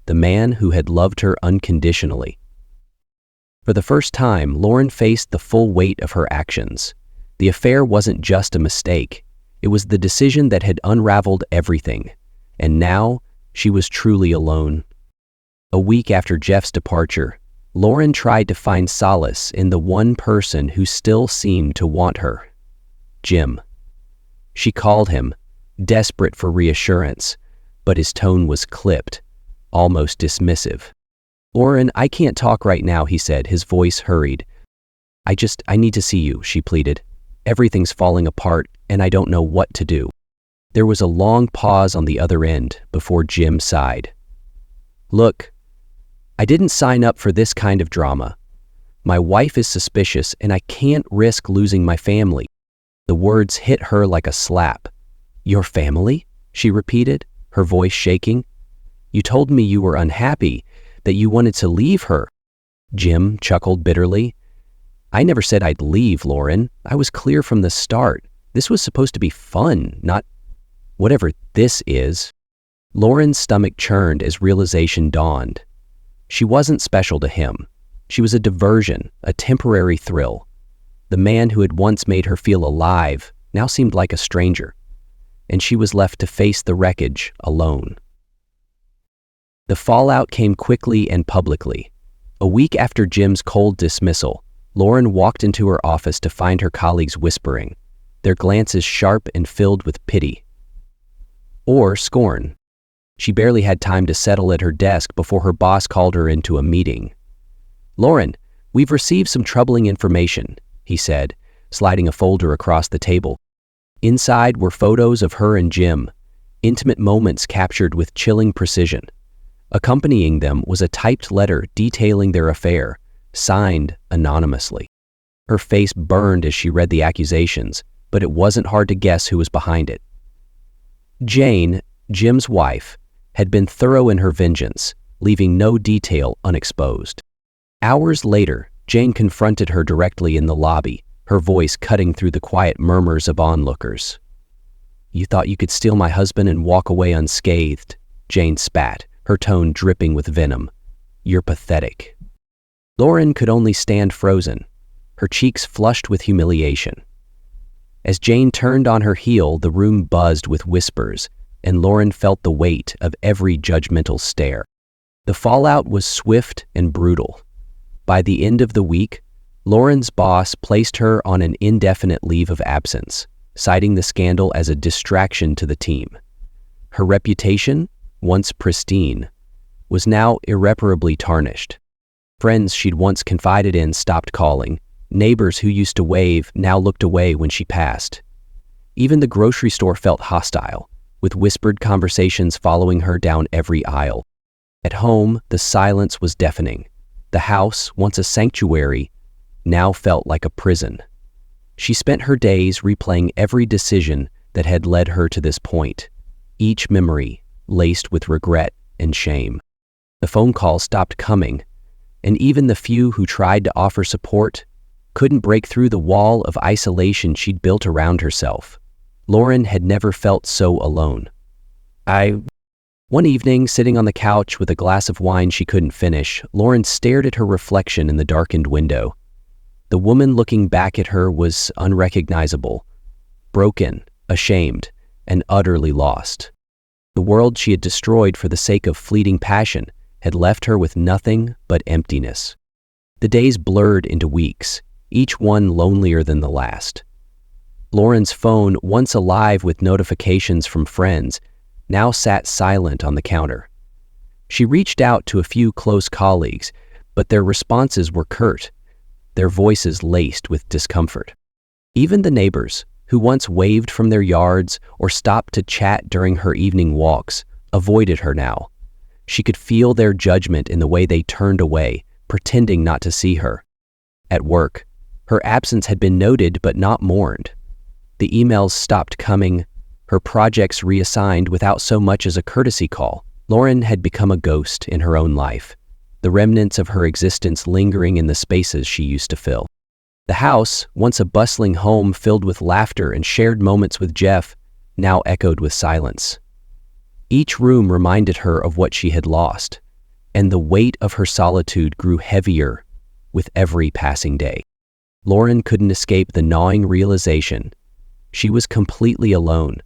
the man who had loved her unconditionally. For the first time, Lauren faced the full weight of her actions. The affair wasn't just a mistake. It was the decision that had unraveled everything. And now, she was truly alone. A week after Jeff's departure, Lauren tried to find solace in the one person who still seemed to want her: Jim. She called him, desperate for reassurance, but his tone was clipped, almost dismissive. "Lauren, I can't talk right now," he said, his voice hurried. I need to see you," she pleaded. "Everything's falling apart, and I don't know what to do." There was a long pause on the other end before Jim sighed. "Look, I didn't sign up for this kind of drama. My wife is suspicious, and I can't risk losing my family." The words hit her like a slap. "Your family?" she repeated, her voice shaking. "You told me you were unhappy, that you wanted to leave her." Jim chuckled bitterly. "I never said I'd leave, Lauren. I was clear from the start. This was supposed to be fun, not whatever this is." Lauren's stomach churned as realization dawned. She wasn't special to him. She was a diversion, a temporary thrill. The man who had once made her feel alive now seemed like a stranger, and she was left to face the wreckage alone. The fallout came quickly and publicly. A week after Jim's cold dismissal, Lauren walked into her office to find her colleagues whispering, their glances sharp and filled with pity or scorn. She barely had time to settle at her desk before her boss called her into a meeting. "Lauren, we've received some troubling information," he said, sliding a folder across the table. Inside were photos of her and Jim, intimate moments captured with chilling precision. Accompanying them was a typed letter detailing their affair, signed anonymously. Her face burned as she read the accusations, but it wasn't hard to guess who was behind it. Jane, Jim's wife, had been thorough in her vengeance, leaving no detail unexposed. Hours later, Jane confronted her directly in the lobby, her voice cutting through the quiet murmurs of onlookers. "You thought you could steal my husband and walk away unscathed," Jane spat, her tone dripping with venom. "You're pathetic." Lauren could only stand frozen, her cheeks flushed with humiliation. As Jane turned on her heel, the room buzzed with whispers, and Lauren felt the weight of every judgmental stare. The fallout was swift and brutal. By the end of the week, Lauren's boss placed her on an indefinite leave of absence, citing the scandal as a distraction to the team. Her reputation, once pristine, was now irreparably tarnished. Friends she'd once confided in stopped calling. Neighbors who used to wave now looked away when she passed. Even the grocery store felt hostile, with whispered conversations following her down every aisle. At home, the silence was deafening. The house, once a sanctuary, now felt like a prison. She spent her days replaying every decision that had led her to this point, each memory laced with regret and shame. The phone calls stopped coming, and even the few who tried to offer support couldn't break through the wall of isolation she'd built around herself. Lauren had never felt so alone. One evening, sitting on the couch with a glass of wine she couldn't finish, Lauren stared at her reflection in the darkened window. The woman looking back at her was unrecognizable, broken, ashamed, and utterly lost. The world she had destroyed for the sake of fleeting passion had left her with nothing but emptiness. The days blurred into weeks, each one lonelier than the last. Lauren's phone, once alive with notifications from friends, now sat silent on the counter. She reached out to a few close colleagues, but their responses were curt, their voices laced with discomfort. Even the neighbors, who once waved from their yards or stopped to chat during her evening walks, avoided her now. She could feel their judgment in the way they turned away, pretending not to see her. At work, her absence had been noted but not mourned. The emails stopped coming, her projects reassigned without so much as a courtesy call. Lauren had become a ghost in her own life, the remnants of her existence lingering in the spaces she used to fill. The house, once a bustling home filled with laughter and shared moments with Jeff, now echoed with silence. Each room reminded her of what she had lost, and the weight of her solitude grew heavier with every passing day. Lauren couldn't escape the gnawing realization she was completely alone,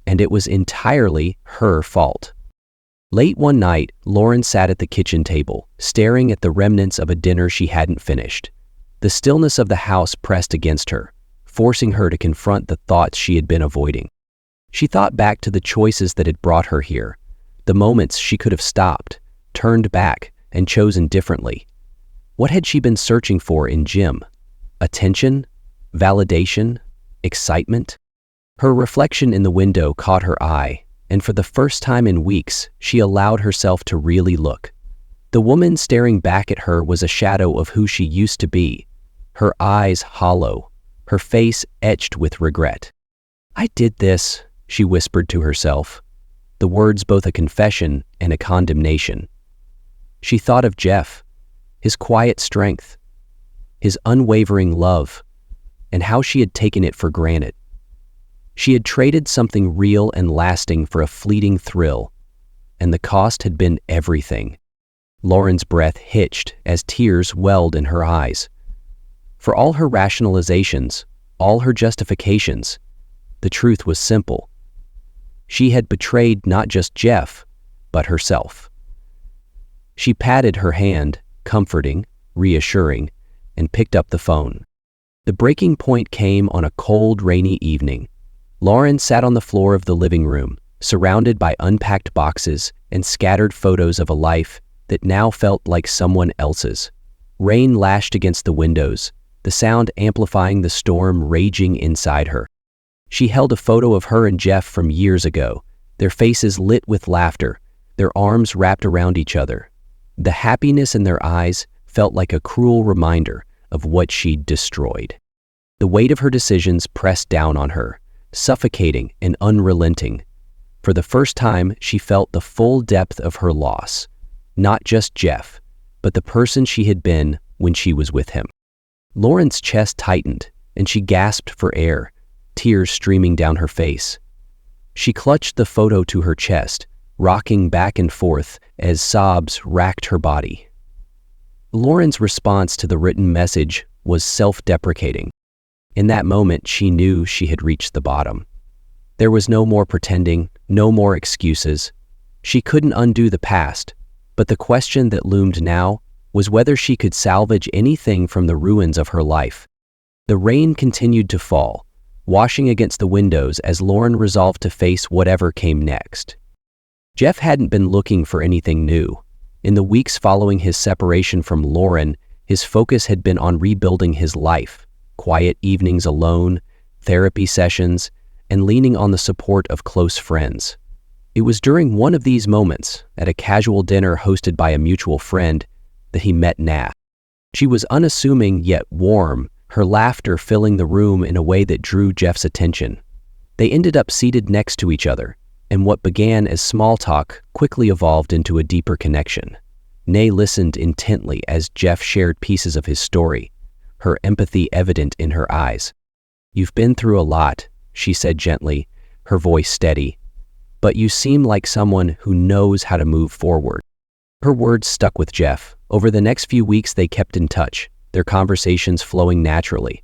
and it was entirely her fault. Late one night, Lauren sat at the kitchen table, staring at the remnants of a dinner she hadn't finished. The stillness of the house pressed against her, forcing her to confront the thoughts she had been avoiding. She thought back to the choices that had brought her here, the moments she could have stopped, turned back, and chosen differently. What had she been searching for in Jim? Attention? Validation? Excitement? Her reflection in the window caught her eye, and for the first time in weeks, she allowed herself to really look. The woman staring back at her was a shadow of who she used to be, her eyes hollow, her face etched with regret. "I did this," she whispered to herself, the words both a confession and a condemnation. She thought of Jeff, his quiet strength, his unwavering love, and how she had taken it for granted. She had traded something real and lasting for a fleeting thrill, and the cost had been everything. Lauren's breath hitched as tears welled in her eyes. For all her rationalizations, all her justifications, the truth was simple. She had betrayed not just Jeff, but herself. She patted her hand, comforting, reassuring, and picked up the phone. The breaking point came on a cold, rainy evening. Lauren sat on the floor of the living room, surrounded by unpacked boxes and scattered photos of a life that now felt like someone else's. Rain lashed against the windows, the sound amplifying the storm raging inside her. She held a photo of her and Jeff from years ago, their faces lit with laughter, their arms wrapped around each other. The happiness in their eyes felt like a cruel reminder of what she'd destroyed. The weight of her decisions pressed down on her, suffocating and unrelenting. For the first time, she felt the full depth of her loss. Not just Jeff, but the person she had been when she was with him. Lauren's chest tightened, and she gasped for air, tears streaming down her face. She clutched the photo to her chest, rocking back and forth as sobs racked her body. Lauren's response to the written message was self-deprecating. In that moment, she knew she had reached the bottom. There was no more pretending, no more excuses. She couldn't undo the past, but the question that loomed now was whether she could salvage anything from the ruins of her life. The rain continued to fall, washing against the windows as Lauren resolved to face whatever came next. Jeff hadn't been looking for anything new. In the weeks following his separation from Lauren, his focus had been on rebuilding his life, quiet evenings alone, therapy sessions, and leaning on the support of close friends. It was during one of these moments, at a casual dinner hosted by a mutual friend, that he met Nat. She was unassuming yet warm, her laughter filling the room in a way that drew Jeff's attention. They ended up seated next to each other, and what began as small talk quickly evolved into a deeper connection. Nay listened intently as Jeff shared pieces of his story, her empathy evident in her eyes. "You've been through a lot," she said gently, her voice steady, "but you seem like someone who knows how to move forward." Her words stuck with Jeff. Over the next few weeks they kept in touch, their conversations flowing naturally.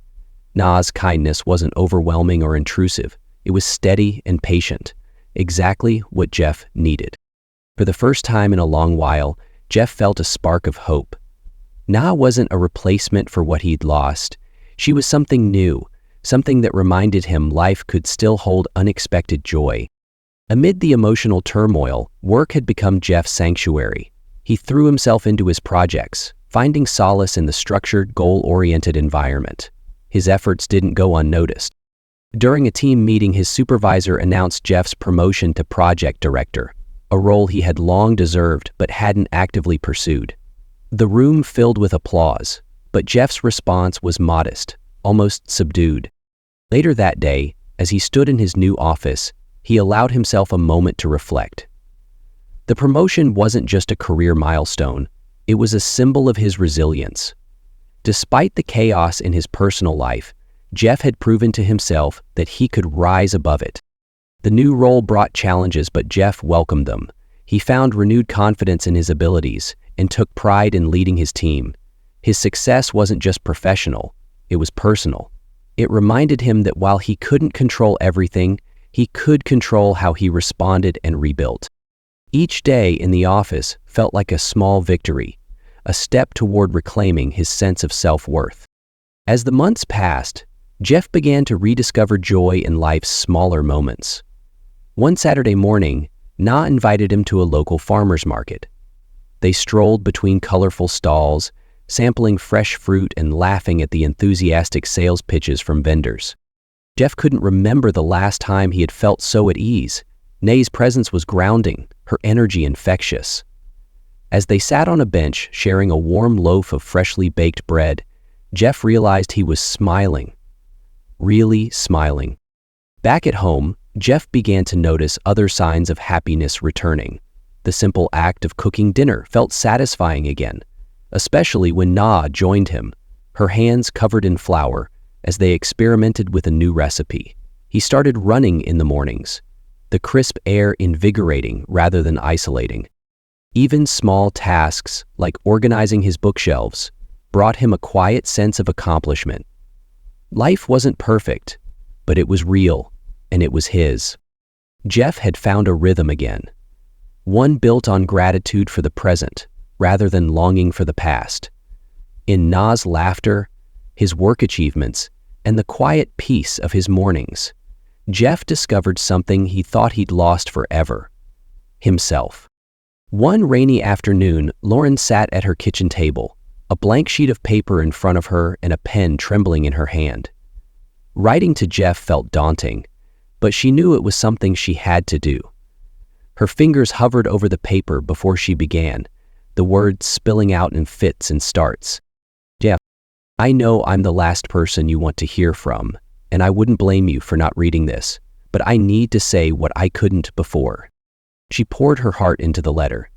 Na's kindness wasn't overwhelming or intrusive. It was steady and patient, exactly what Jeff needed. For the first time in a long while, Jeff felt a spark of hope. Na wasn't a replacement for what he'd lost. She was something new, something that reminded him life could still hold unexpected joy. Amid the emotional turmoil, work had become Jeff's sanctuary. He threw himself into his projects, finding solace in the structured, goal-oriented environment. His efforts didn't go unnoticed. During a team meeting, his supervisor announced Jeff's promotion to project director, a role he had long deserved but hadn't actively pursued. The room filled with applause, but Jeff's response was modest, almost subdued. Later that day, as he stood in his new office, he allowed himself a moment to reflect. The promotion wasn't just a career milestone, it was a symbol of his resilience. Despite the chaos in his personal life, Jeff had proven to himself that he could rise above it. The new role brought challenges, but Jeff welcomed them. He found renewed confidence in his abilities and took pride in leading his team. His success wasn't just professional, it was personal. It reminded him that while he couldn't control everything, he could control how he responded and rebuilt. Each day in the office felt like a small victory, a step toward reclaiming his sense of self-worth. As the months passed, Jeff began to rediscover joy in life's smaller moments. One Saturday morning, Na invited him to a local farmer's market. They strolled between colorful stalls, sampling fresh fruit and laughing at the enthusiastic sales pitches from vendors. Jeff couldn't remember the last time he had felt so at ease. Na's presence was grounding, her energy infectious. As they sat on a bench sharing a warm loaf of freshly baked bread, Jeff realized he was smiling. Really smiling. Back at home, Jeff began to notice other signs of happiness returning. The simple act of cooking dinner felt satisfying again, especially when Na joined him, her hands covered in flour, as they experimented with a new recipe. He started running in the mornings, the crisp air invigorating rather than isolating. Even small tasks, like organizing his bookshelves, brought him a quiet sense of accomplishment. Life wasn't perfect, but it was real, and it was his. Jeff had found a rhythm again, one built on gratitude for the present, rather than longing for the past. In Na's laughter, his work achievements, and the quiet peace of his mornings, Jeff discovered something he thought he'd lost forever: himself. One rainy afternoon, Lauren sat at her kitchen table, a blank sheet of paper in front of her and a pen trembling in her hand. Writing to Jeff felt daunting, but she knew it was something she had to do. Her fingers hovered over the paper before she began, the words spilling out in fits and starts. "Jeff, I know I'm the last person you want to hear from, and I wouldn't blame you for not reading this, but I need to say what I couldn't before." She poured her heart into the letter,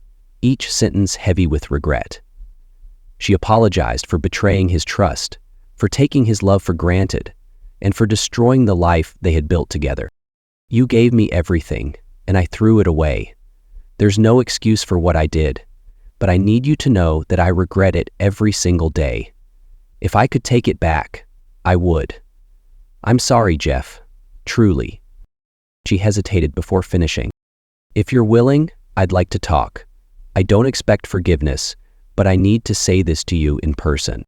each sentence heavy with regret. She apologized for betraying his trust, for taking his love for granted, and for destroying the life they had built together. "You gave me everything, and I threw it away. There's no excuse for what I did, but I need you to know that I regret it every single day. If I could take it back, I would. I'm sorry, Jeff. Truly." She hesitated before finishing. "If you're willing, I'd like to talk. I don't expect forgiveness, but I need to say this to you in person."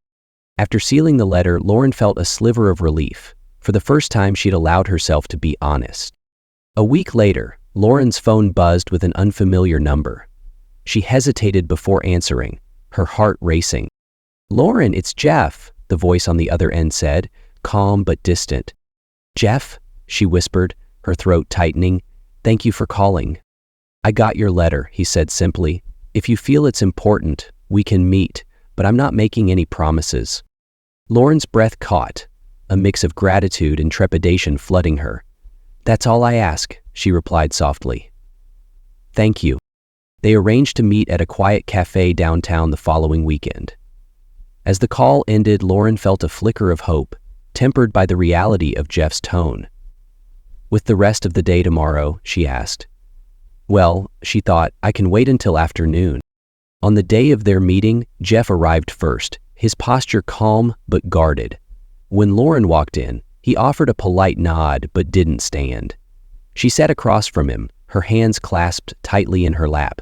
After sealing the letter, Lauren felt a sliver of relief. For the first time, she'd allowed herself to be honest. A week later, Lauren's phone buzzed with an unfamiliar number. She hesitated before answering, her heart racing. "Lauren, it's Jeff," the voice on the other end said, calm but distant. "Jeff," she whispered, her throat tightening, "thank you for calling." "I got your letter," he said simply. "If you feel it's important, we can meet, but I'm not making any promises." Lauren's breath caught, a mix of gratitude and trepidation flooding her. "That's all I ask," she replied softly. "Thank you." They arranged to meet at a quiet cafe downtown the following weekend. As the call ended, Lauren felt a flicker of hope, tempered by the reality of Jeff's tone. "With the rest of the day tomorrow?" she asked. "Well," she thought, "I can wait until afternoon." On the day of their meeting, Jeff arrived first, his posture calm but guarded. When Lauren walked in, he offered a polite nod but didn't stand. She sat across from him, her hands clasped tightly in her lap.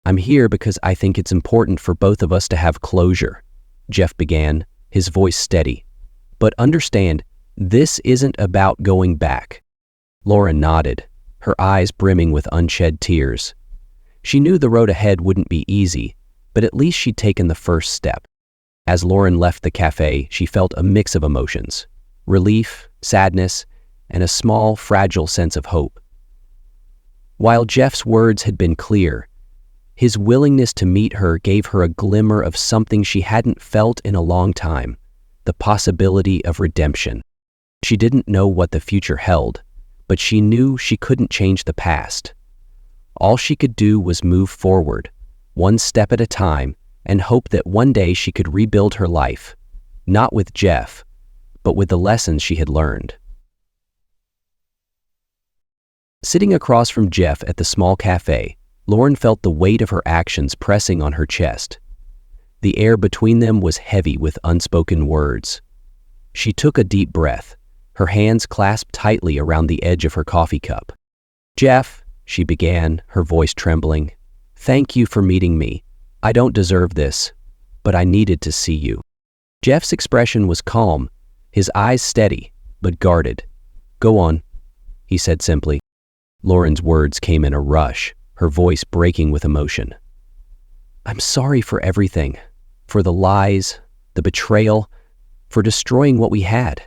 "I'm here because I think it's important for both of us to have closure," Jeff began, his voice steady. "But understand, this isn't about going back." Lauren nodded, her eyes brimming with unshed tears. She knew the road ahead wouldn't be easy, but at least she'd taken the first step. As Lauren left the cafe, she felt a mix of emotions: relief, sadness, and a small, fragile sense of hope. While Jeff's words had been clear, his willingness to meet her gave her a glimmer of something she hadn't felt in a long time, the possibility of redemption. She didn't know what the future held, but she knew she couldn't change the past. All she could do was move forward, one step at a time, and hope that one day she could rebuild her life, not with Jeff, but with the lessons she had learned. Sitting across from Jeff at the small cafe, Lauren felt the weight of her actions pressing on her chest. The air between them was heavy with unspoken words. She took a deep breath, her hands clasped tightly around the edge of her coffee cup. "Jeff," she began, her voice trembling, "thank you for meeting me. I don't deserve this, but I needed to see you." Jeff's expression was calm, his eyes steady, but guarded. "Go on," he said simply. Lauren's words came in a rush, her voice breaking with emotion. "I'm sorry for everything, for the lies, the betrayal, for destroying what we had.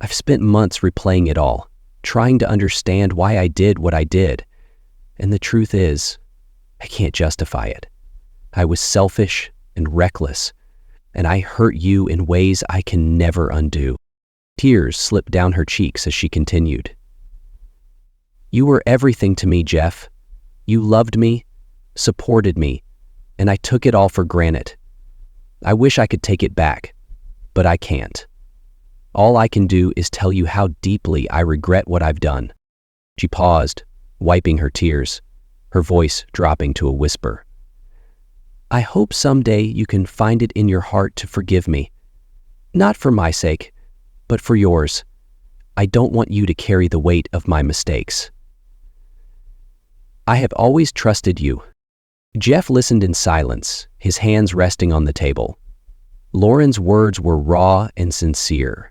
I've spent months replaying it all, trying to understand why I did what I did. And the truth is, I can't justify it. I was selfish and reckless, and I hurt you in ways I can never undo." Tears slipped down her cheeks as she continued. "You were everything to me, Jeff. You loved me, supported me, and I took it all for granted. I wish I could take it back, but I can't. All I can do is tell you how deeply I regret what I've done." She paused, wiping her tears, her voice dropping to a whisper. "I hope someday you can find it in your heart to forgive me. Not for my sake, but for yours. I don't want you to carry the weight of my mistakes. I have always trusted you." Jeff listened in silence, his hands resting on the table. Lauren's words were raw and sincere,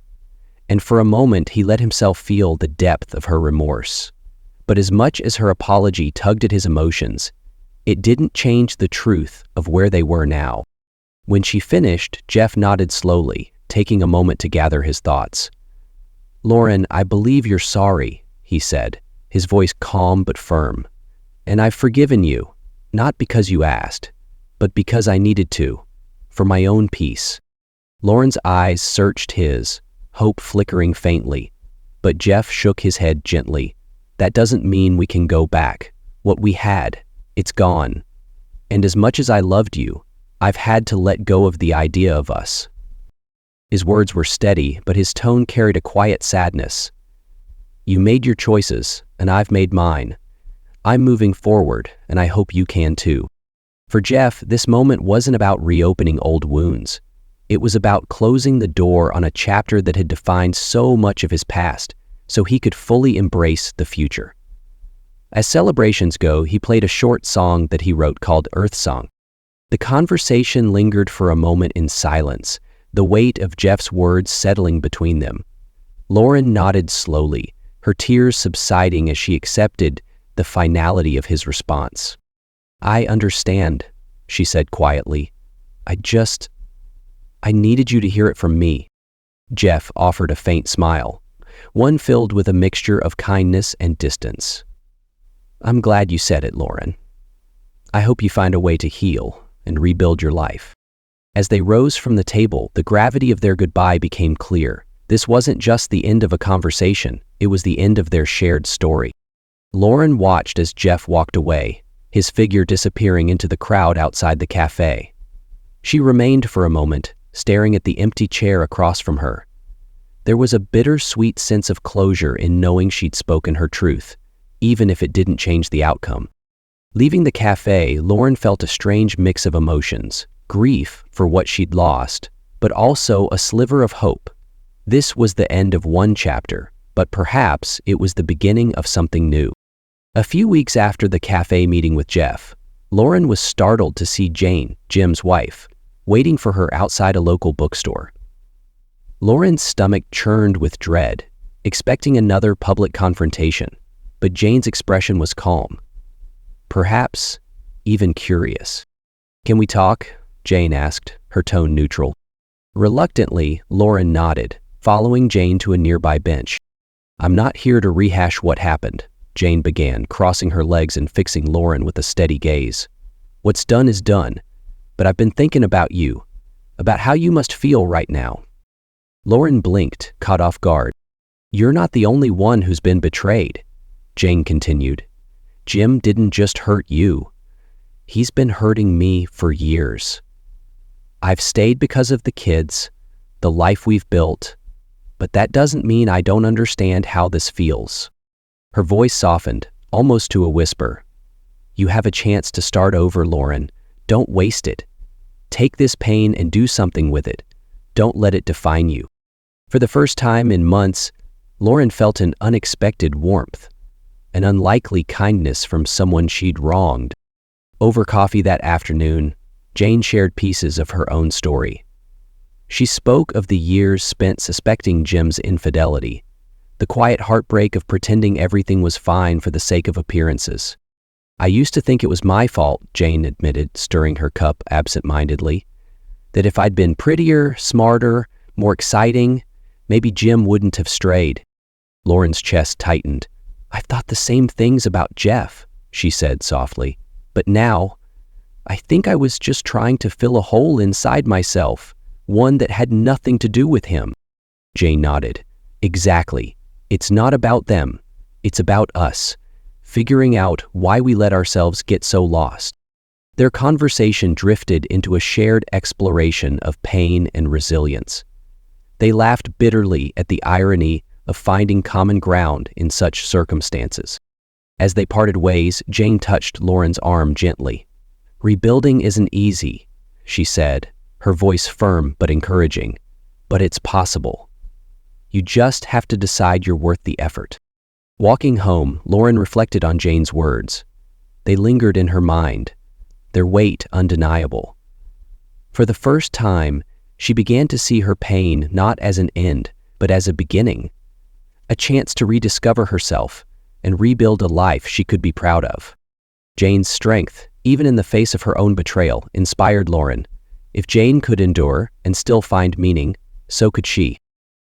and for a moment he let himself feel the depth of her remorse. But as much as her apology tugged at his emotions, it didn't change the truth of where they were now. When she finished, Jeff nodded slowly, taking a moment to gather his thoughts. "Lauren, I believe you're sorry," he said, his voice calm but firm. "And I've forgiven you, not because you asked, but because I needed to, for my own peace." Lauren's eyes searched his, hope flickering faintly, but Jeff shook his head gently. "That doesn't mean we can go back. What we had, it's gone. And as much as I loved you, I've had to let go of the idea of us." His words were steady, but his tone carried a quiet sadness. "You made your choices, and I've made mine. I'm moving forward, and I hope you can too." For Jeff, this moment wasn't about reopening old wounds. It was about closing the door on a chapter that had defined so much of his past, so he could fully embrace the future. As celebrations go, he played a short song that he wrote called Earth Song. The conversation lingered for a moment in silence, the weight of Jeff's words settling between them. Lauren nodded slowly, her tears subsiding as she accepted the finality of his response. "I understand," she said quietly. I needed you to hear it from me." Jeff offered a faint smile, one filled with a mixture of kindness and distance. "I'm glad you said it, Lauren. I hope you find a way to heal and rebuild your life." As they rose from the table, the gravity of their goodbye became clear. This wasn't just the end of a conversation, it was the end of their shared story. Lauren watched as Jeff walked away, his figure disappearing into the crowd outside the cafe. She remained for a moment, staring at the empty chair across from her. There was a bittersweet sense of closure in knowing she'd spoken her truth, even if it didn't change the outcome. Leaving the cafe, Lauren felt a strange mix of emotions, grief for what she'd lost, but also a sliver of hope. This was the end of one chapter, but perhaps it was the beginning of something new. A few weeks after the cafe meeting with Jeff, Lauren was startled to see Jane, Jim's wife, waiting for her outside a local bookstore. Lauren's stomach churned with dread, expecting another public confrontation, but Jane's expression was calm, perhaps even curious. "Can we talk?" Jane asked, her tone neutral. Reluctantly, Lauren nodded, following Jane to a nearby bench. "I'm not here to rehash what happened," Jane began, crossing her legs and fixing Lauren with a steady gaze. "What's done is done, but I've been thinking about you, about how you must feel right now." Lauren blinked, caught off guard. "You're not the only one who's been betrayed," Jane continued. "Jim didn't just hurt you. He's been hurting me for years. I've stayed because of the kids, the life we've built, but that doesn't mean I don't understand how this feels." Her voice softened, almost to a whisper. "You have a chance to start over, Lauren. Don't waste it. Take this pain and do something with it. Don't let it define you." For the first time in months, Lauren felt an unexpected warmth, an unlikely kindness from someone she'd wronged. Over coffee that afternoon, Jane shared pieces of her own story. She spoke of the years spent suspecting Jim's infidelity, the quiet heartbreak of pretending everything was fine for the sake of appearances. "I used to think it was my fault," Jane admitted, stirring her cup absent-mindedly, "that if I'd been prettier, smarter, more exciting, maybe Jim wouldn't have strayed." Lauren's chest tightened. "I've thought the same things about Jeff," she said softly. "But now, I think I was just trying to fill a hole inside myself, one that had nothing to do with him." Jane nodded. "Exactly. It's not about them. It's about us, figuring out why we let ourselves get so lost." Their conversation drifted into a shared exploration of pain and resilience. They laughed bitterly at the irony of finding common ground in such circumstances. As they parted ways, Jane touched Lauren's arm gently. "Rebuilding isn't easy," she said, her voice firm but encouraging. "But it's possible. You just have to decide you're worth the effort." Walking home, Lauren reflected on Jane's words. They lingered in her mind, their weight undeniable. For the first time, she began to see her pain not as an end, but as a beginning, a chance to rediscover herself and rebuild a life she could be proud of. Jane's strength, even in the face of her own betrayal, inspired Lauren. If Jane could endure and still find meaning, so could she.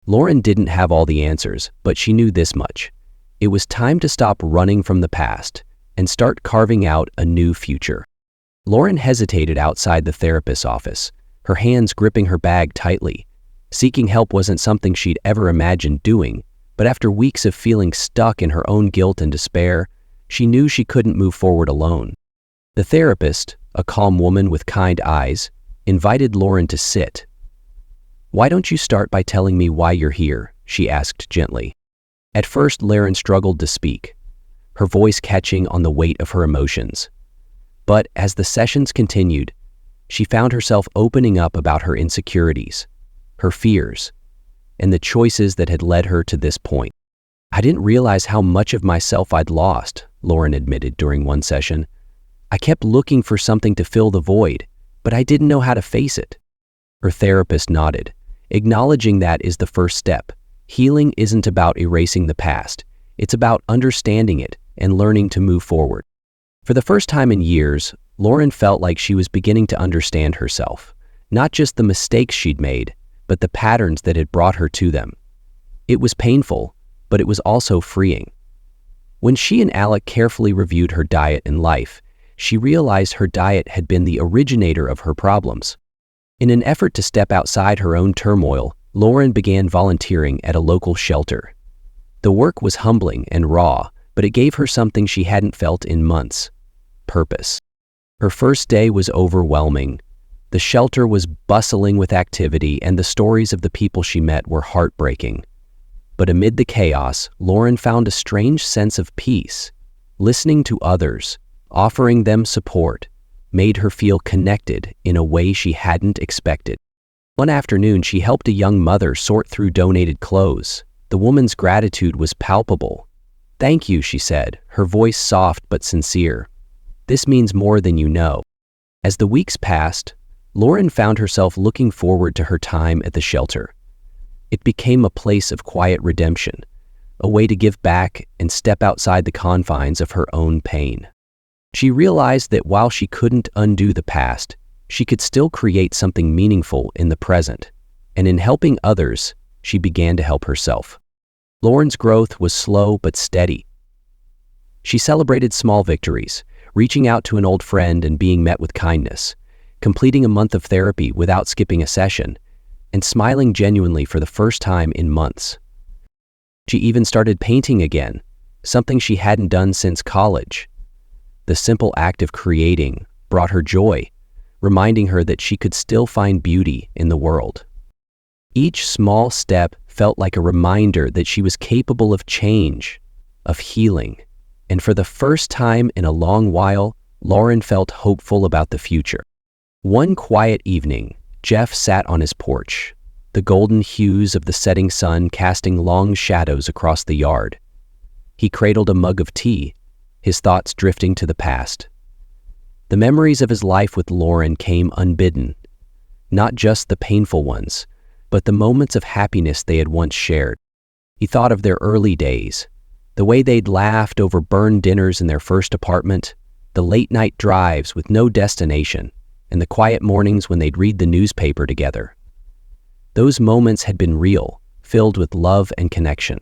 Lauren didn't have all the answers, but she knew this much. It was time to stop running from the past and start carving out a new future. Lauren hesitated outside the therapist's office, her hands gripping her bag tightly. Seeking help wasn't something she'd ever imagined doing, but after weeks of feeling stuck in her own guilt and despair, she knew she couldn't move forward alone. The therapist, a calm woman with kind eyes, invited Lauren to sit. "Why don't you start by telling me why you're here?" she asked gently. At first, Lauren struggled to speak, her voice catching on the weight of her emotions. But as the sessions continued, she found herself opening up about her insecurities, her fears, and the choices that had led her to this point. "I didn't realize how much of myself I'd lost," Lauren admitted during one session. "I kept looking for something to fill the void, but I didn't know how to face it." Her therapist nodded, acknowledging that is the first step. Healing isn't about erasing the past. It's about understanding it and learning to move forward. For the first time in years, Lauren felt like she was beginning to understand herself, not just the mistakes she'd made, but the patterns that had brought her to them. It was painful, but it was also freeing. When she and Alec carefully reviewed her diet and life, she realized her diet had been the originator of her problems. In an effort to step outside her own turmoil, Lauren began volunteering at a local shelter. The work was humbling and raw, but it gave her something she hadn't felt in months: purpose. Her first day was overwhelming. The shelter was bustling with activity, and the stories of the people she met were heartbreaking. But amid the chaos, Lauren found a strange sense of peace. Listening to others, offering them support, made her feel connected in a way she hadn't expected. One afternoon, she helped a young mother sort through donated clothes. The woman's gratitude was palpable. "Thank you," she said, her voice soft but sincere. "This means more than you know." As the weeks passed, Lauren found herself looking forward to her time at the shelter. It became a place of quiet redemption, a way to give back and step outside the confines of her own pain. She realized that while she couldn't undo the past, she could still create something meaningful in the present, and in helping others, she began to help herself. Lauren's growth was slow but steady. She celebrated small victories, reaching out to an old friend and being met with kindness, completing a month of therapy without skipping a session, and smiling genuinely for the first time in months. She even started painting again, something she hadn't done since college. The simple act of creating brought her joy, reminding her that she could still find beauty in the world. Each small step felt like a reminder that she was capable of change, of healing, and for the first time in a long while, Lauren felt hopeful about the future. One quiet evening, Jeff sat on his porch, the golden hues of the setting sun casting long shadows across the yard. He cradled a mug of tea, his thoughts drifting to the past. The memories of his life with Lauren came unbidden, not just the painful ones, but the moments of happiness they had once shared. He thought of their early days, the way they'd laughed over burned dinners in their first apartment, the late-night drives with no destination, and the quiet mornings when they'd read the newspaper together. Those moments had been real, filled with love and connection.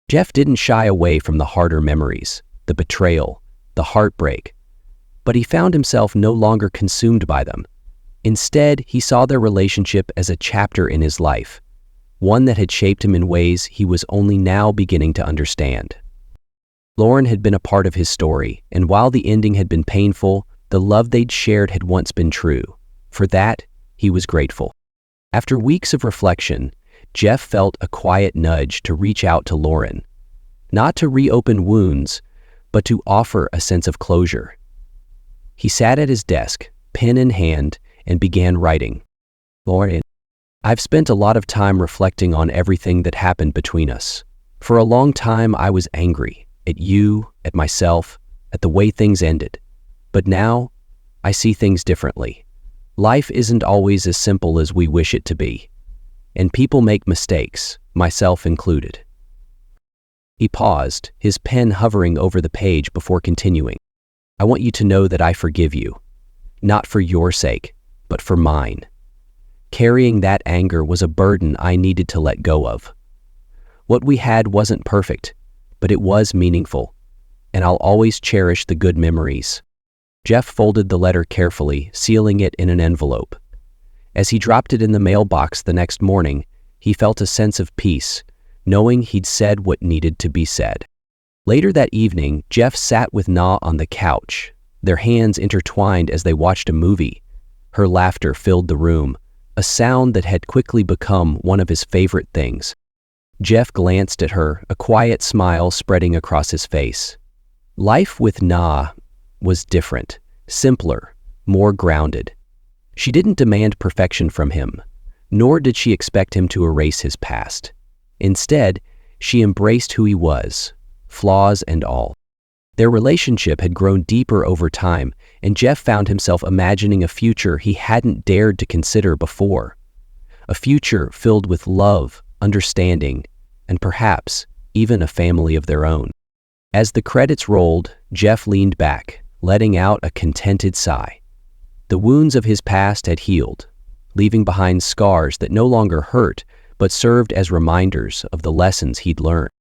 Jeff didn't shy away from the harder memories, the betrayal, the heartbreak, but he found himself no longer consumed by them. Instead, he saw their relationship as a chapter in his life, one that had shaped him in ways he was only now beginning to understand. Lauren had been a part of his story, and while the ending had been painful, the love they'd shared had once been true. For that, he was grateful. After weeks of reflection, Jeff felt a quiet nudge to reach out to Lauren, not to reopen wounds, but to offer a sense of closure. He sat at his desk, pen in hand, and began writing. Lauren, I've spent a lot of time reflecting on everything that happened between us. For a long time, I was angry at you, at myself, at the way things ended. But now, I see things differently. Life isn't always as simple as we wish it to be. And people make mistakes, myself included. He paused, his pen hovering over the page before continuing. I want you to know that I forgive you, not for your sake, but for mine. Carrying that anger was a burden I needed to let go of. What we had wasn't perfect, but it was meaningful, and I'll always cherish the good memories. Jeff folded the letter carefully, sealing it in an envelope. As he dropped it in the mailbox the next morning, he felt a sense of peace, knowing he'd said what needed to be said. Later that evening, Jeff sat with Na on the couch, their hands intertwined as they watched a movie. Her laughter filled the room, a sound that had quickly become one of his favorite things. Jeff glanced at her, a quiet smile spreading across his face. Life with Na was different, simpler, more grounded. She didn't demand perfection from him, nor did she expect him to erase his past. Instead, she embraced who he was, flaws and all. Their relationship had grown deeper over time, and Jeff found himself imagining a future he hadn't dared to consider before. A future filled with love, understanding, and perhaps even a family of their own. As the credits rolled, Jeff leaned back, letting out a contented sigh. The wounds of his past had healed, leaving behind scars that no longer hurt, but served as reminders of the lessons he'd learned.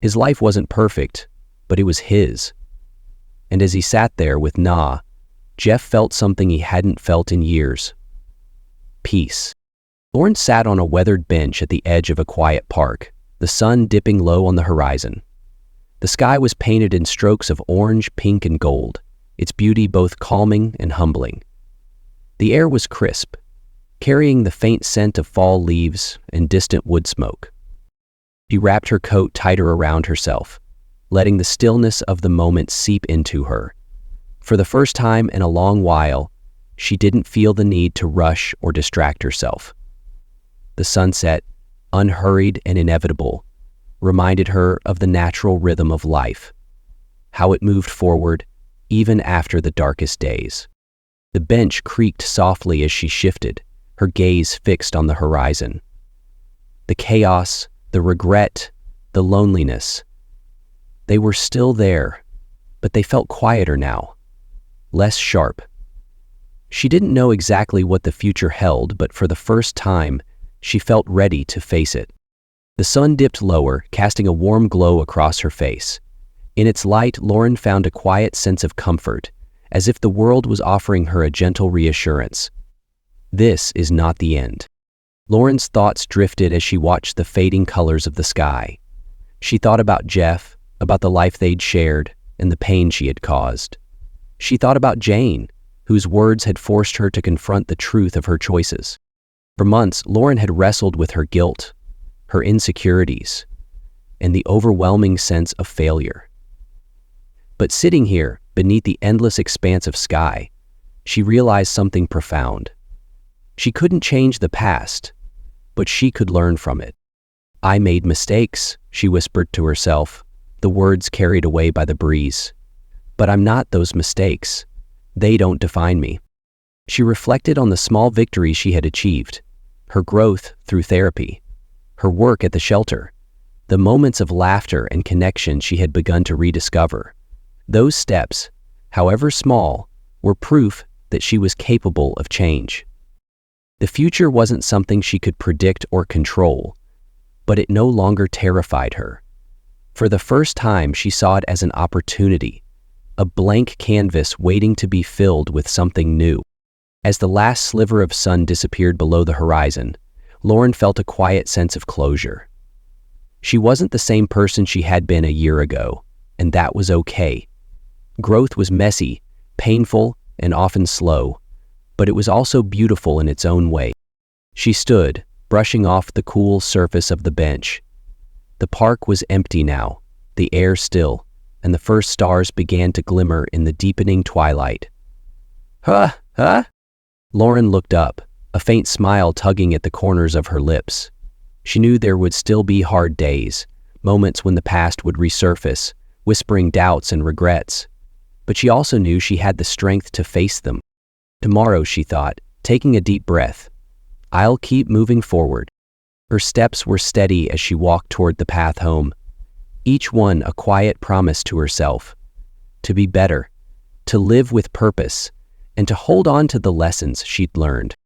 His life wasn't perfect, but it was his. And as he sat there with Na, Jeff felt something he hadn't felt in years. Peace. Lauren sat on a weathered bench at the edge of a quiet park, the sun dipping low on the horizon. The sky was painted in strokes of orange, pink, and gold, its beauty both calming and humbling. The air was crisp, carrying the faint scent of fall leaves and distant wood smoke. She wrapped her coat tighter around herself, letting the stillness of the moment seep into her. For the first time in a long while, she didn't feel the need to rush or distract herself. The sunset, unhurried and inevitable, reminded her of the natural rhythm of life, how it moved forward even after the darkest days. The bench creaked softly as she shifted, her gaze fixed on the horizon. The chaos, the regret, the loneliness, they were still there, but they felt quieter now, less sharp. She didn't know exactly what the future held, but for the first time, she felt ready to face it. The sun dipped lower, casting a warm glow across her face. In its light, Lauren found a quiet sense of comfort, as if the world was offering her a gentle reassurance. This is not the end. Lauren's thoughts drifted as she watched the fading colors of the sky. She thought about Jeff, about the life they'd shared, and the pain she had caused. She thought about Jane, whose words had forced her to confront the truth of her choices. For months, Lauren had wrestled with her guilt, her insecurities, and the overwhelming sense of failure. But sitting here, beneath the endless expanse of sky, she realized something profound. She couldn't change the past, but she could learn from it. "I made mistakes," she whispered to herself, the words carried away by the breeze. "But I'm not those mistakes. They don't define me." She reflected on the small victories she had achieved, her growth through therapy, her work at the shelter, the moments of laughter and connection she had begun to rediscover. Those steps, however small, were proof that she was capable of change. The future wasn't something she could predict or control, but it no longer terrified her. For the first time, she saw it as an opportunity, a blank canvas waiting to be filled with something new. As the last sliver of sun disappeared below the horizon, Lauren felt a quiet sense of closure. She wasn't the same person she had been a year ago, and that was okay. Growth was messy, painful, and often slow, but it was also beautiful in its own way. She stood, brushing off the cool surface of the bench. The park was empty now, the air still, and the first stars began to glimmer in the deepening twilight. Huh? Lauren looked up, a faint smile tugging at the corners of her lips. She knew there would still be hard days, moments when the past would resurface, whispering doubts and regrets. But she also knew she had the strength to face them. Tomorrow, she thought, taking a deep breath, "I'll keep moving forward." Her steps were steady as she walked toward the path home, each one a quiet promise to herself. To be better, to live with purpose, and to hold on to the lessons she'd learned.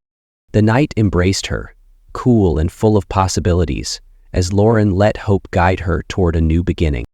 The night embraced her, cool and full of possibilities, as Lauren let hope guide her toward a new beginning.